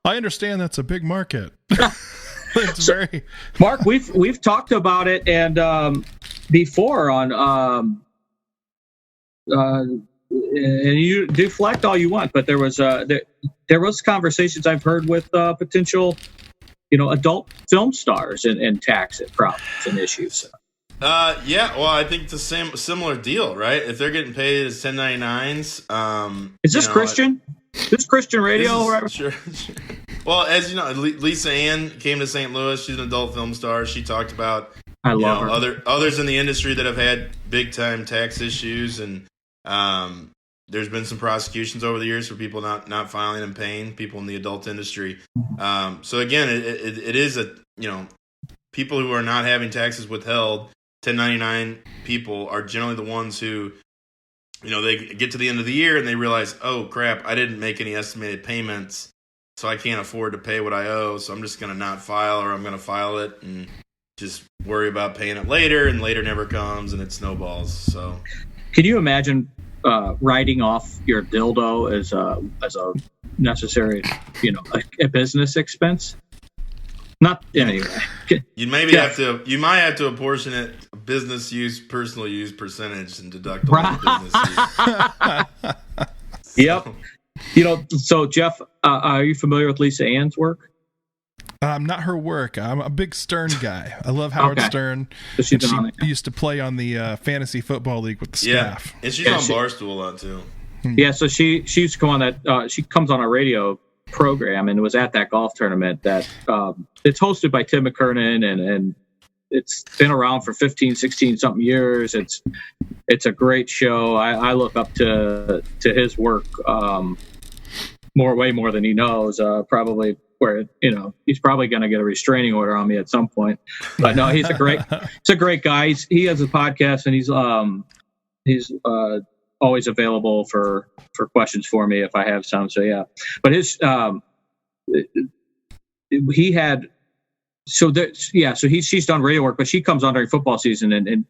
A: understand that's a big market. It's very
C: Mark. We've talked about it and before on and you deflect all you want, but there was conversations I've heard with potential adult film stars and tax problems and issues.
D: Well, I think it's a similar deal, right? If they're getting paid as 1099s,
C: is this Christian? This Christian radio?
D: Sure. Well, as you know, Lisa Ann came to St. Louis. She's an adult film star. She talked about
C: I love her.
D: Others in the industry that have had big time tax issues, and there's been some prosecutions over the years for people not filing and paying, people in the adult industry. So again, it is people who are not having taxes withheld. 1099 people are generally the ones who, they get to the end of the year and they realize, oh crap, I didn't make any estimated payments, so I can't afford to pay what I owe. So I'm just going to not file, or I'm going to file it and just worry about paying it later, and later never comes and it snowballs. So, can
C: you imagine writing off your dildo as a necessary, a business expense? Not anyway.
D: You might have to apportion it business use, personal use percentage and deduct all the business use.
C: Yep. So Jeff, are you familiar with Lisa Ann's work?
A: Not her work. I'm a big Stern guy. I love Howard Stern.
C: So she
A: used to play on the fantasy football league with the staff.
D: And she's on Barstool a lot too.
C: Yeah, so she used to come on that. She comes on a radio program and was at that golf tournament that it's hosted by Tim McKernan, and it's been around for 15, 16 something years. It's a great show. I look up to his work way more than he knows. Probably where he's probably going to get a restraining order on me at some point. But no, he's a great guy. He has a podcast, and he's always available for questions for me if I have some. So yeah, but his he had she's done radio work, but she comes on during football season, and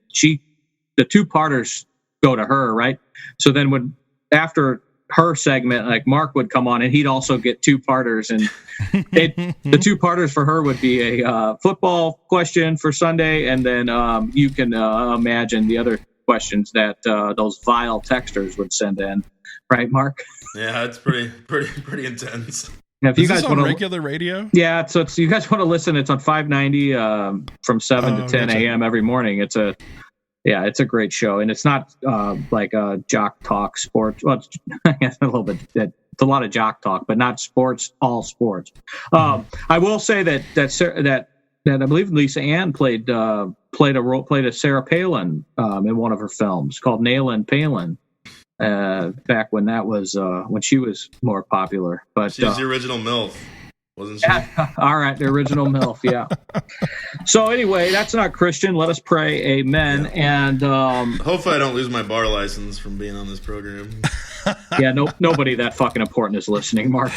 C: the two-parters go to her, right? So then after her segment, like Mark would come on and he'd also get two-parters, and the two-parters for her would be a football question for Sunday, and then you can imagine the other questions that those vile texters would send in, right, Mark?
D: Yeah, it's pretty intense.
C: Now, if you guys
A: want regular radio,
C: yeah, so you guys want to listen, it's on 590 from 7 to 10 a.m. every morning. It's a great show, and it's not like a jock talk sports. Well, it's a little bit. It's a lot of jock talk, but not sports. All sports. I will say that I believe Lisa Ann played a Sarah Palin in one of her films called Nailin' Palin. Back when that was when she was more popular, but
D: she's the original MILF, wasn't she?
C: Yeah, all right, the original MILF, yeah. So anyway, that's not Christian. Let us pray, amen. Yeah. And
D: hopefully, I don't lose my bar license from being on this program.
C: Yeah, nobody that fucking important is listening, Mark.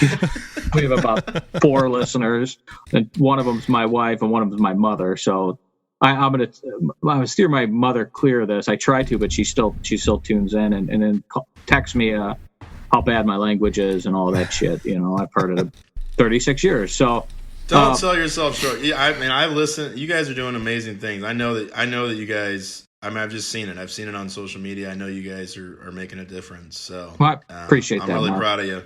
C: We have about 4 listeners, and one of them's my wife, and one of them's my mother. So I'm gonna steer my mother clear of this. I try to, but she still tunes in and then texts me how bad my language is and all that shit. I've heard it 36 years. So
D: don't sell yourself short. Yeah, I mean, I've listened. You guys are doing amazing things. I know that you guys I mean, I've just seen it. I've seen it on social media. I know you guys are making a difference. So
C: well, I appreciate that.
D: I'm really
C: Mark.
D: proud of you.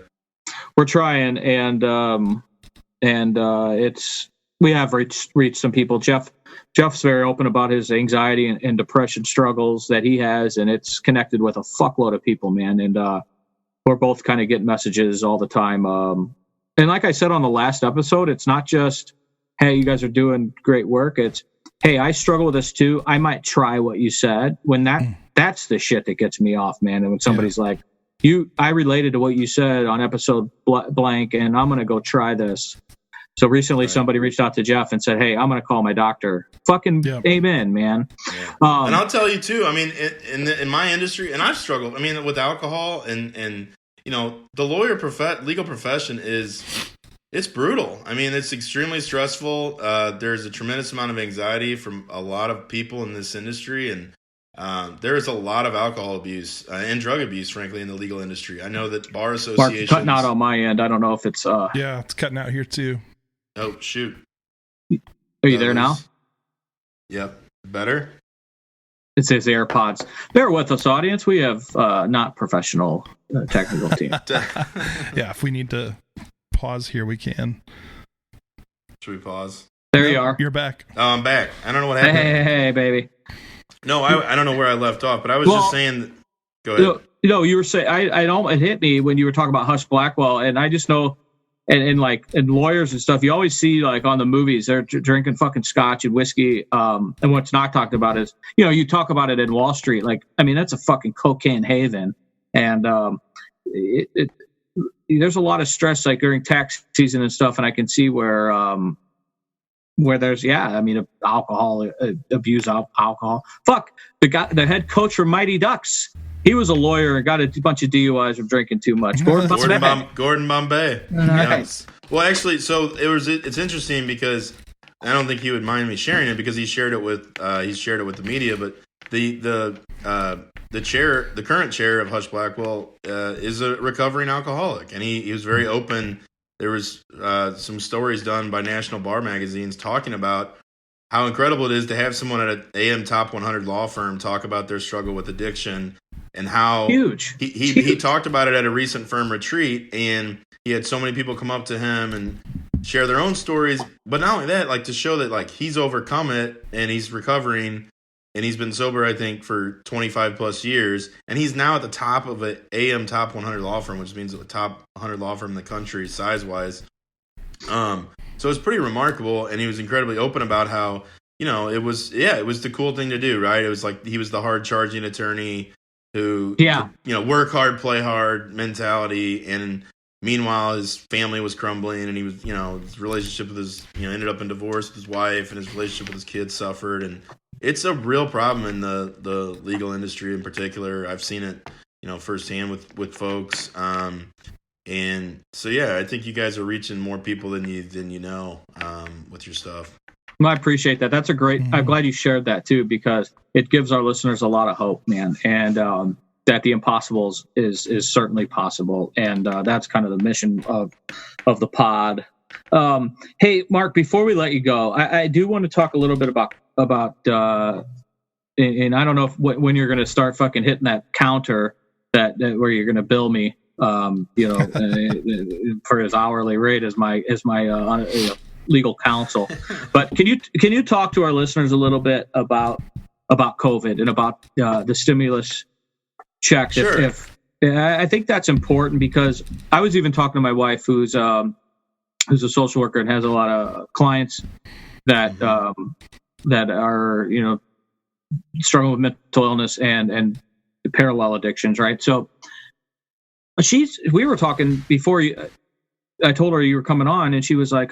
C: We're trying, and we have reached some people. Jeff's very open about his anxiety and depression struggles that he has, and it's connected with a fuckload of people, man. And we're both kind of getting messages all the time. And like I said on the last episode, it's not just, hey, you guys are doing great work. It's, hey, I struggle with this too. I might try what you said. When that's the shit that gets me off, man. And when somebody's like, I related to what you said on episode blank, and I'm going to go try this. So recently somebody reached out to Jeff and said, hey, I'm going to call my doctor. Fucking amen, man.
D: Yeah. And I'll tell you too, I mean, in my industry, and I've struggled, I mean, with alcohol and you know, the legal profession it's brutal. I mean, it's extremely stressful. There's a tremendous amount of anxiety from a lot of people in this industry, and there is a lot of alcohol abuse and drug abuse, frankly, in the legal industry. I know that bar associations...
C: Mark, cutting out on my end. I don't know if it's...
A: Yeah, it's cutting out here too.
D: Oh, shoot.
C: Are you there now?
D: Yep. Better?
C: It says AirPods. Bear with us, audience. We have not professional technical team.
A: Yeah, if we need to pause here, we can.
D: Should we pause?
C: There you are.
A: You're back.
D: Oh, I'm back. I don't know what happened.
C: Hey, baby.
D: No, I don't know where I left off, but I was just saying... Go ahead.
C: You were saying... it hit me when you were talking about Hush Blackwell, and I just know... And lawyers and stuff, you always see like on the movies, they're drinking fucking scotch and whiskey. And what's not talked about is, you know, you talk about it in Wall Street. Like, I mean, that's a fucking cocaine haven. And there's a lot of stress like during tax season and stuff. And I can see where there's, alcohol, abuse of alcohol. Fuck, the head coach for Mighty Ducks. He was a lawyer and got a bunch of DUIs from drinking too much.
D: Gordon Bombay.
C: Nice.
D: Well, actually, so it's interesting because I don't think he would mind me sharing it because he shared it with the media. But the current chair of Hush Blackwell is a recovering alcoholic, and he was very open. There was some stories done by national bar magazines talking about how incredible it is to have someone at an AM Top 100 law firm talk about their struggle with addiction. And how
C: huge.
D: He talked about it at a recent firm retreat, and he had so many people come up to him and share their own stories. But not only that, like to show that like he's overcome it and he's recovering, and he's been sober, I think, for 25 plus years, and he's now at the top of an AM Top 100 law firm, which means the top 100 law firm in the country size wise. So it's pretty remarkable, and he was incredibly open about how, you know, it was the cool thing to do, right? It was like he was the hard charging attorney who, work hard, play hard mentality. And meanwhile, his family was crumbling, and he was, his relationship with his, ended up in divorce with his wife, and his relationship with his kids suffered. And it's a real problem in the legal industry in particular. I've seen it, firsthand with folks. And so, yeah, I think you guys are reaching more people than you know, with your stuff.
C: Well, I appreciate that. That's a great. I'm glad you shared that too, because it gives our listeners a lot of hope, man, and that the impossible is certainly possible, and that's kind of the mission of the pod. Hey, Mark, before we let you go, I do want to talk a little bit about and I don't know when you're going to start fucking hitting that counter that where you're going to bill me, for his hourly rate as my legal counsel. But can you talk to our listeners a little bit about COVID and about the stimulus checks?
D: Sure.
C: I think that's important, because I was even talking to my wife, who's a social worker and has a lot of clients that that are struggling with mental illness and parallel addictions, right? So we were talking before I told her you were coming on, and she was like,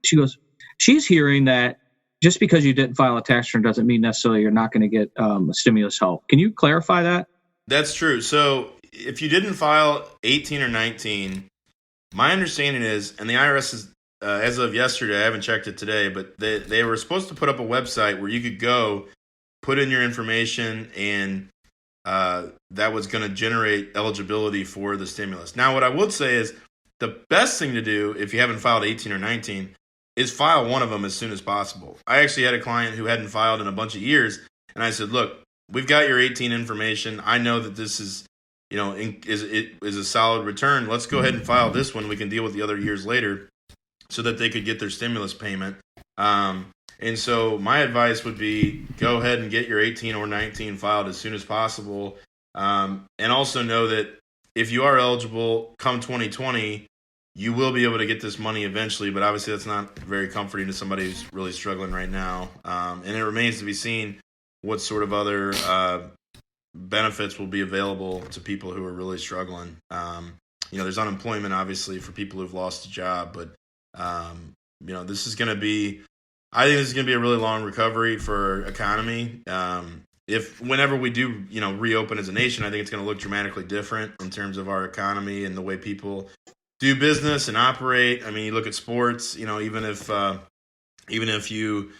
C: she goes, she's hearing that just because you didn't file a tax return doesn't mean necessarily you're not going to get a stimulus help. Can you clarify that?
D: That's true. So if you didn't file 18 or 19, my understanding is, and the IRS is, as of yesterday, I haven't checked it today, but they were supposed to put up a website where you could go, put in your information, and that was going to generate eligibility for the stimulus. Now, what I would say is the best thing to do if you haven't filed 18 or 19 is file one of them as soon as possible. I actually had a client who hadn't filed in a bunch of years, and I said, look, we've got your 18 information. I know that this is, is a solid return. Let's go ahead and file this one. We can deal with the other years later so that they could get their stimulus payment. And so my advice would be go ahead and get your 18 or 19 filed as soon as possible. And also know that if you are eligible come 2020, you will be able to get this money eventually, but obviously that's not very comforting to somebody who's really struggling right now. And it remains to be seen what sort of other benefits will be available to people who are really struggling. There's unemployment, obviously, for people who've lost a job, but, this is going to be, I think this is going to be a really long recovery for our economy. Whenever we do, reopen as a nation, I think it's going to look dramatically different in terms of our economy and the way people do business and operate. I mean, you look at sports, even if you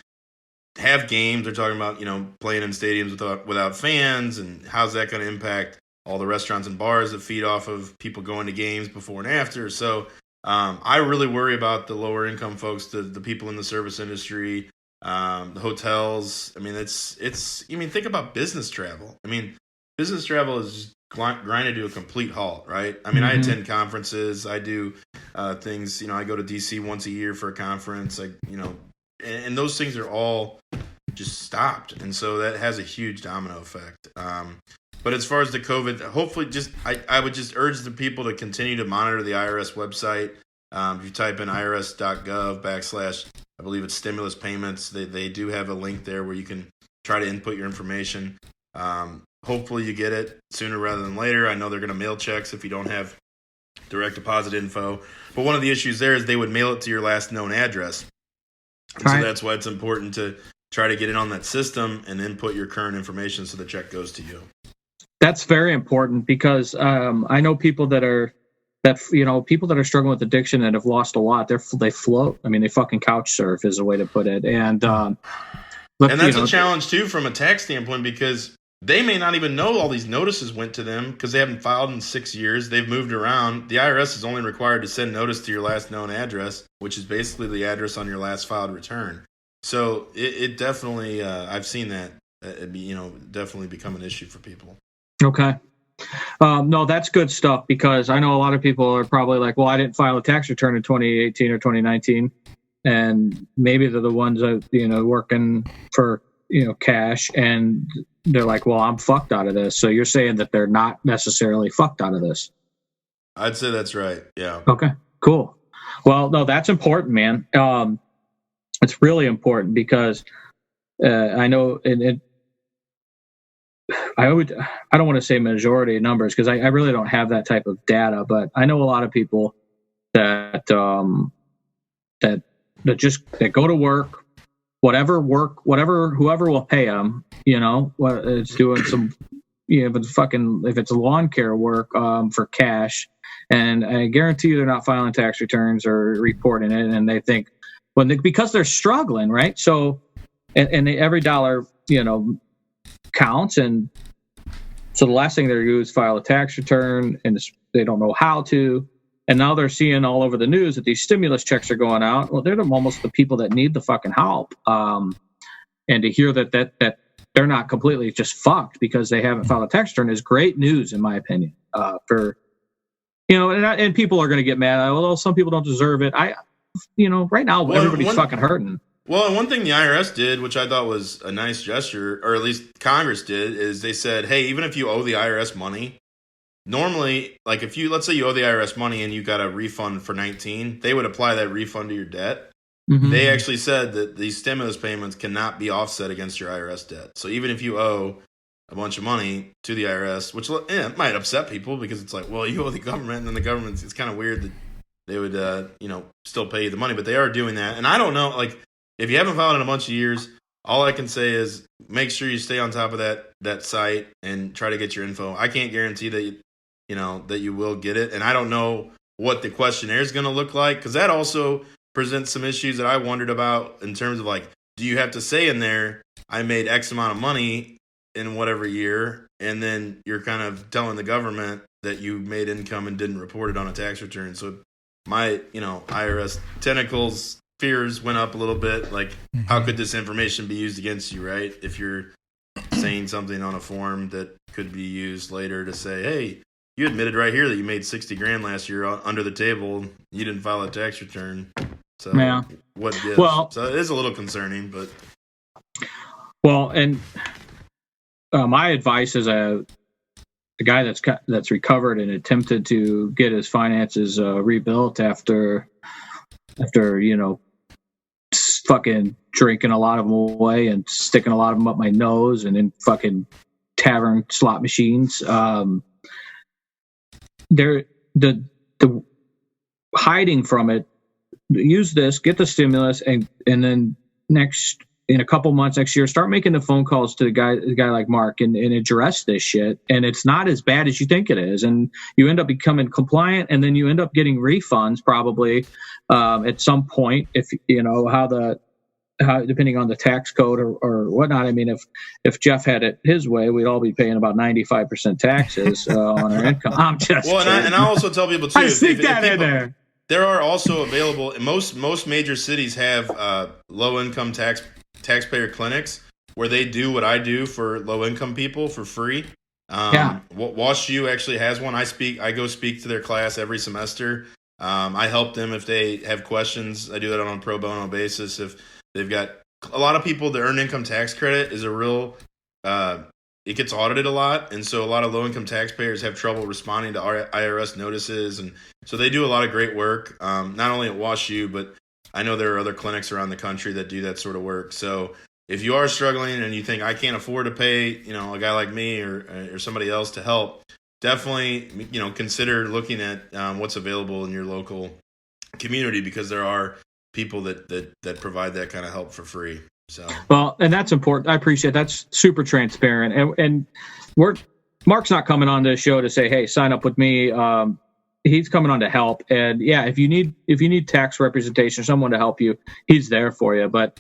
D: have games, they're talking about, playing in stadiums without fans, and how's that going to impact all the restaurants and bars that feed off of people going to games before and after. So I really worry about the lower income folks, the people in the service industry, the hotels. I mean, think about business travel. I mean, business travel is just grinded to a complete halt, right? I mean, I attend conferences, I do things, I go to DC once a year for a conference, and those things are all just stopped. And so that has a huge domino effect. But as far as the COVID, hopefully I would just urge the people to continue to monitor the IRS website. If you type in irs.gov / I believe it's stimulus payments, they do have a link there where you can try to input your information. Hopefully you get it sooner rather than later. I know they're going to mail checks if you don't have direct deposit info. But one of the issues there is they would mail it to your last known address. And so that's why it's important to try to get in on that system and input your current information so the check goes to you.
C: That's very important because I know people that are struggling with addiction and have lost a lot. They float. I mean, they fucking couch surf is a way to put it. And
D: that's a challenge too from a tax standpoint, because they may not even know all these notices went to them because they haven't filed in 6 years. They've moved around. The IRS is only required to send notice to your last known address, which is basically the address on your last filed return. So it definitely, I've seen that, definitely become an issue for people.
C: Okay. No, that's good stuff, because I know a lot of people are probably like, well, I didn't file a tax return in 2018 or 2019. And maybe they're the ones that, working for, cash, and they're like, well, I'm fucked out of this. So you're saying that they're not necessarily fucked out of this?
D: I'd say that's right. Yeah.
C: Okay, cool. Well, no, that's important, man. It's really important because I know I don't want to say majority numbers because I really don't have that type of data, but I know a lot of people that that go to work, whoever will pay them, it's doing some, if it's lawn care work for cash, and I guarantee you they're not filing tax returns or reporting it, and they think because they're struggling, right? So, and every dollar, counts, and so the last thing they do is file a tax return, and they don't know how to. And now they're seeing all over the news that these stimulus checks are going out. Well, they're almost the people that need the fucking help. And to hear that they're not completely just fucked because they haven't filed a tax return is great news, in my opinion. And people are going to get mad. Although some people don't deserve it. Right now everybody's fucking hurting.
D: Well, and one thing the IRS did, which I thought was a nice gesture, or at least Congress did, is they said, hey, even if you owe the IRS money, normally, like let's say you owe the IRS money and you got a refund for 19, they would apply that refund to your debt. Mm-hmm. They actually said that these stimulus payments cannot be offset against your IRS debt. So even if you owe a bunch of money to the IRS, which it might upset people because it's like, well, you owe the government, and then the government, it's kind of weird that they would, still pay you the money, but they are doing that. And I don't know, if you haven't filed in a bunch of years, all I can say is make sure you stay on top of that site and try to get your info. I can't guarantee that that you will get it, and I don't know what the questionnaire is going to look like, because that also presents some issues that I wondered about in terms of do you have to say in there, I made X amount of money in whatever year, and then you're kind of telling the government that you made income and didn't report it on a tax return. So my IRS tentacles fears went up a little bit. How could this information be used against you, right? If you're saying something on a form that could be used later to say, hey, you admitted right here that you made 60 grand last year under the table. You didn't file a tax return. So
C: yeah.
D: What gives?
C: Well,
D: so it is a little concerning, but.
C: Well, and my advice as a guy that's recovered and attempted to get his finances rebuilt after fucking drinking a lot of them away and sticking a lot of them up my nose and in fucking tavern slot machines. The hiding from it. Use this, get the stimulus, and then in a couple months next year, start making the phone calls to the guy like Mark and address this shit. And it's not as bad as you think it is. And you end up becoming compliant, and then you end up getting refunds probably at some point if you know how depending on the tax code or whatnot. I mean, if Jeff had it his way, we'd all be paying about 95% taxes on our income. I'm just
D: and I also tell people too.
C: I sneak that in there.
D: There are also available. Most major cities have low income taxpayer clinics where they do what I do for low income people for free. WashU actually has one. I go speak to their class every semester. I help them if they have questions. I do that on a pro bono basis. If they've got a lot of people, the earned income tax credit is a real. It gets audited a lot, and so a lot of low income taxpayers have trouble responding to IRS notices, and so they do a lot of great work. Not only at WashU, but I know there are other clinics around the country that do that sort of work. So if you are struggling and you think I can't afford to pay, a guy like me or somebody else to help, definitely, consider looking at what's available in your local community, because there are people that provide that kind of help for free. So
C: well, and that's important. I appreciate that's super transparent, and Mark's not coming on this show to say, hey, sign up with me. He's coming on to help, and yeah, if you need tax representation, someone to help you, he's there for you. But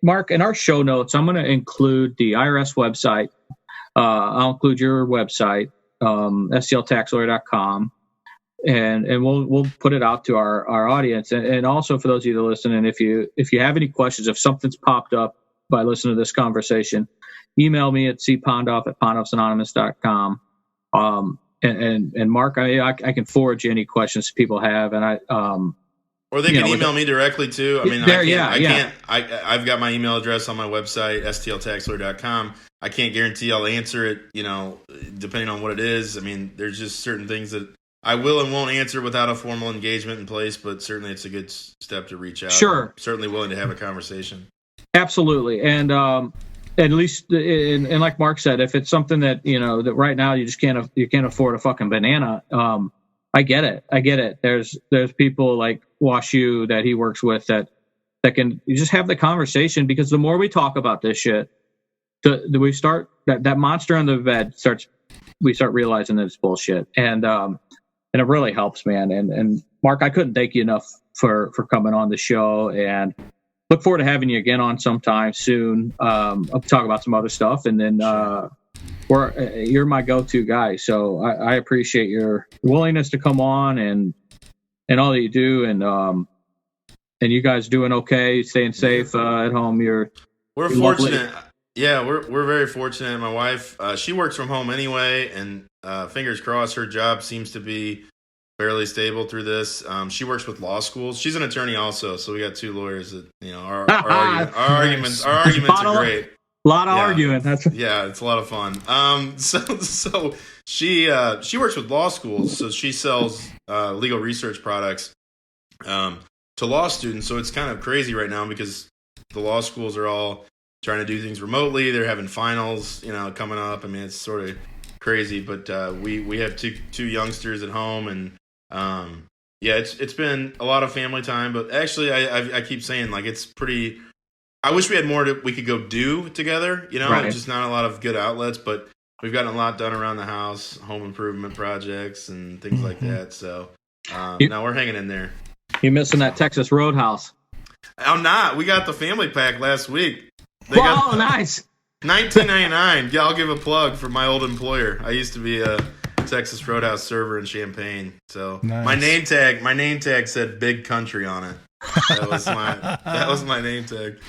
C: Mark, in our show notes, I'm going to include the IRS website. I'll include your website, stltaxlawyer.com, and we'll put it out to our audience, and also for those of you that listen. And if you have any questions, if something's popped up by listening to this conversation, email me at cpondoff@pondoffsanonymous.com. And Mark, I can forward you any questions people have, and
D: or they can email me directly too. I mean, I've got my email address on my website, stltaxlawyer.com. I can't guarantee I'll answer it, depending on what it is. I mean, there's just certain things that I will and won't answer without a formal engagement in place, but certainly it's a good step to reach out.
C: Sure.
D: I'm certainly willing to have a conversation.
C: Absolutely. And at least, and like Mark said, if it's something that, that right now you just can't afford a fucking banana, I get it. There's people like WashU that he works with that can you just have the conversation, because the more we talk about this shit, we start that monster on the bed we start realizing that it's bullshit. And it really helps, man. And Mark, I couldn't thank you enough for coming on the show, and look forward to having you again on sometime soon. I'll talk about some other stuff, and then you're my go-to guy. So I appreciate your willingness to come on and all that you do, and you guys doing okay, staying safe at home. We're
D: fortunate. Lovely. Yeah, we're very fortunate. My wife, she works from home anyway, and fingers crossed, her job seems to be fairly stable through this. She works with law schools. She's an attorney also, so we got two lawyers that our arguments are great.
C: A lot of arguing.
D: Yeah, it's a lot of fun. So she works with law schools, so she sells legal research products to law students. So it's kind of crazy right now because the law schools are all trying to do things remotely. They're having finals, coming up. I mean, it's sort of crazy, but we have two youngsters at home, and it's been a lot of family time. But actually, I keep saying, like, it's pretty. I wish we had more we could go do together. Right. Just not a lot of good outlets, but we've gotten a lot done around the house, home improvement projects and things like that. So now we're hanging in there.
C: You're missing that Texas Roadhouse.
D: I'm not. We got the family pack last week.
C: Nice.
D: $19.99. Yeah, I'll give a plug for my old employer. I used to be a Texas Roadhouse server in Champaign. So nice. My name tag said Big Country on it. That was my name tag.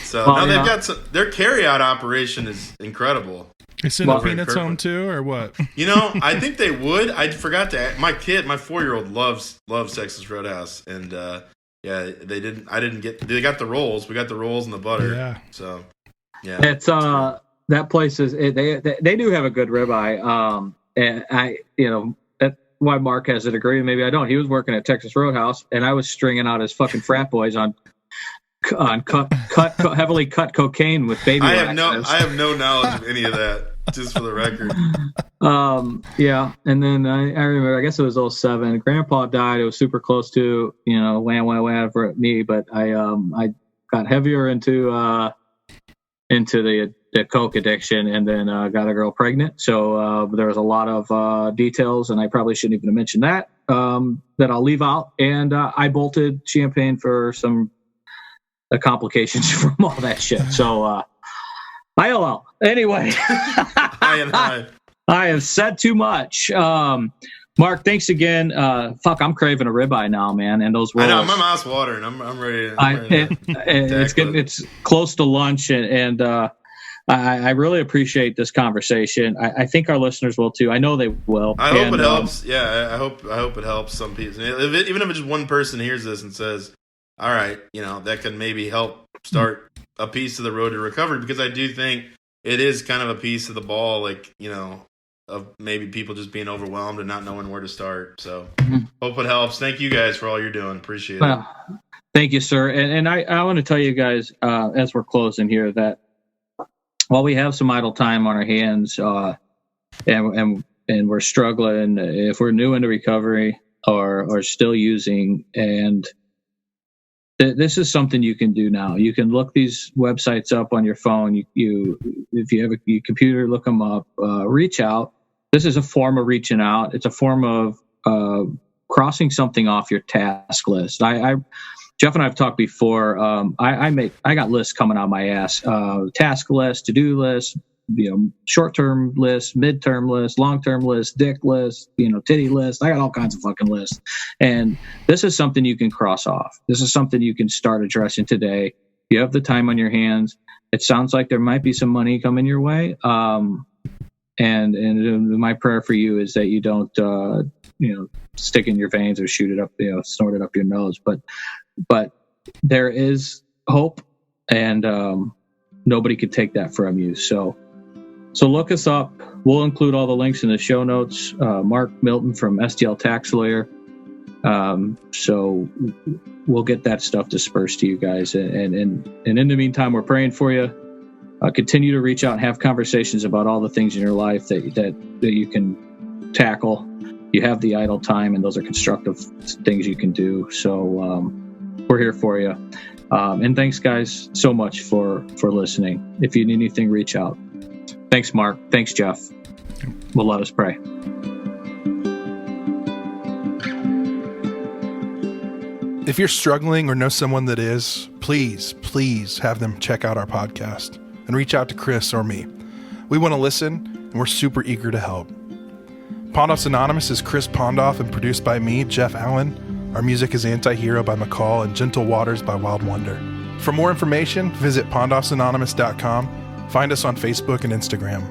D: So now they've got their carryout operation is incredible.
A: You send the peanuts home too, or what?
D: I think they would. I forgot to. My 4-year-old loves Texas Roadhouse, and they didn't. I didn't get. They got the rolls. We got the rolls and the butter.
A: Yeah.
D: So, yeah.
C: It's that place is they do have a good ribeye. And that's why Mark has a degree, and maybe I don't. He was working at Texas Roadhouse, and I was stringing out his fucking frat boys on heavily cut cocaine with baby.
D: I have no knowledge of any of that. Just for the record.
C: Yeah. And then I remember, I guess it was 2007. Grandpa died. It was super close to, wham for me, but I got heavier into the coke addiction, and then got a girl pregnant. So there was a lot of details, and I probably shouldn't even have mentioned that I'll leave out. And I bolted Champaign for some complications from all that shit. So ILL. Anyway, I have said too much. Mark, thanks again. I'm craving a ribeye now, man. And those rolls.
D: I know, my mouth's watering. I'm ready.
C: It's close to lunch, and I really appreciate this conversation. I think our listeners will too. I know they will.
D: I hope it helps. Yeah, I hope it helps some people. Even if just one person hears this and says, "All right, that can maybe help start a piece of the road to recovery," because I do think it is kind of a piece of the ball, of maybe people just being overwhelmed and not knowing where to start. So hope it helps. Thank you guys for all you're doing. Appreciate it.
C: Thank you, sir. And I want to tell you guys, as we're closing here, that while we have some idle time on our hands, and we're struggling, if we're new into recovery or still using, and this is something you can do now. You can look these websites up on your phone. You if you have a computer, look them up. Reach out. This is a form of reaching out. It's a form of crossing something off your task list. Jeff and I have talked before. I got lists coming out my ass. Task list, to-do list, short-term list, mid-term list, long-term list, dick list, titty list. I got all kinds of fucking lists. And this is something you can cross off. This is something you can start addressing today. You have the time on your hands. It sounds like there might be some money coming your way. And my prayer for you is that you don't, stick in your veins or shoot it up, snort it up your nose. But there is hope, and nobody could take that from you. So look us up. We'll include all the links in the show notes. Mark Milton from STL Tax Lawyer. So we'll get that stuff dispersed to you guys. And in the meantime, we're praying for you. Continue to reach out and have conversations about all the things in your life that you can tackle. You have the idle time, and those are constructive things you can do. So we're here for you. And thanks, guys, so much for listening. If you need anything, reach out. Thanks, Mark. Thanks, Jeff. Well, let us pray.
A: If you're struggling or know someone that is, please have them check out our podcast and reach out to Chris or me. We want to listen, and we're super eager to help. Pondoff's Anonymous is Chris Pondoff and produced by me, Jeff Allen. Our music is Anti-Hero by McCall and Gentle Waters by Wild Wonder. For more information, visit pondoffsanonymous.com. Find us on Facebook and Instagram.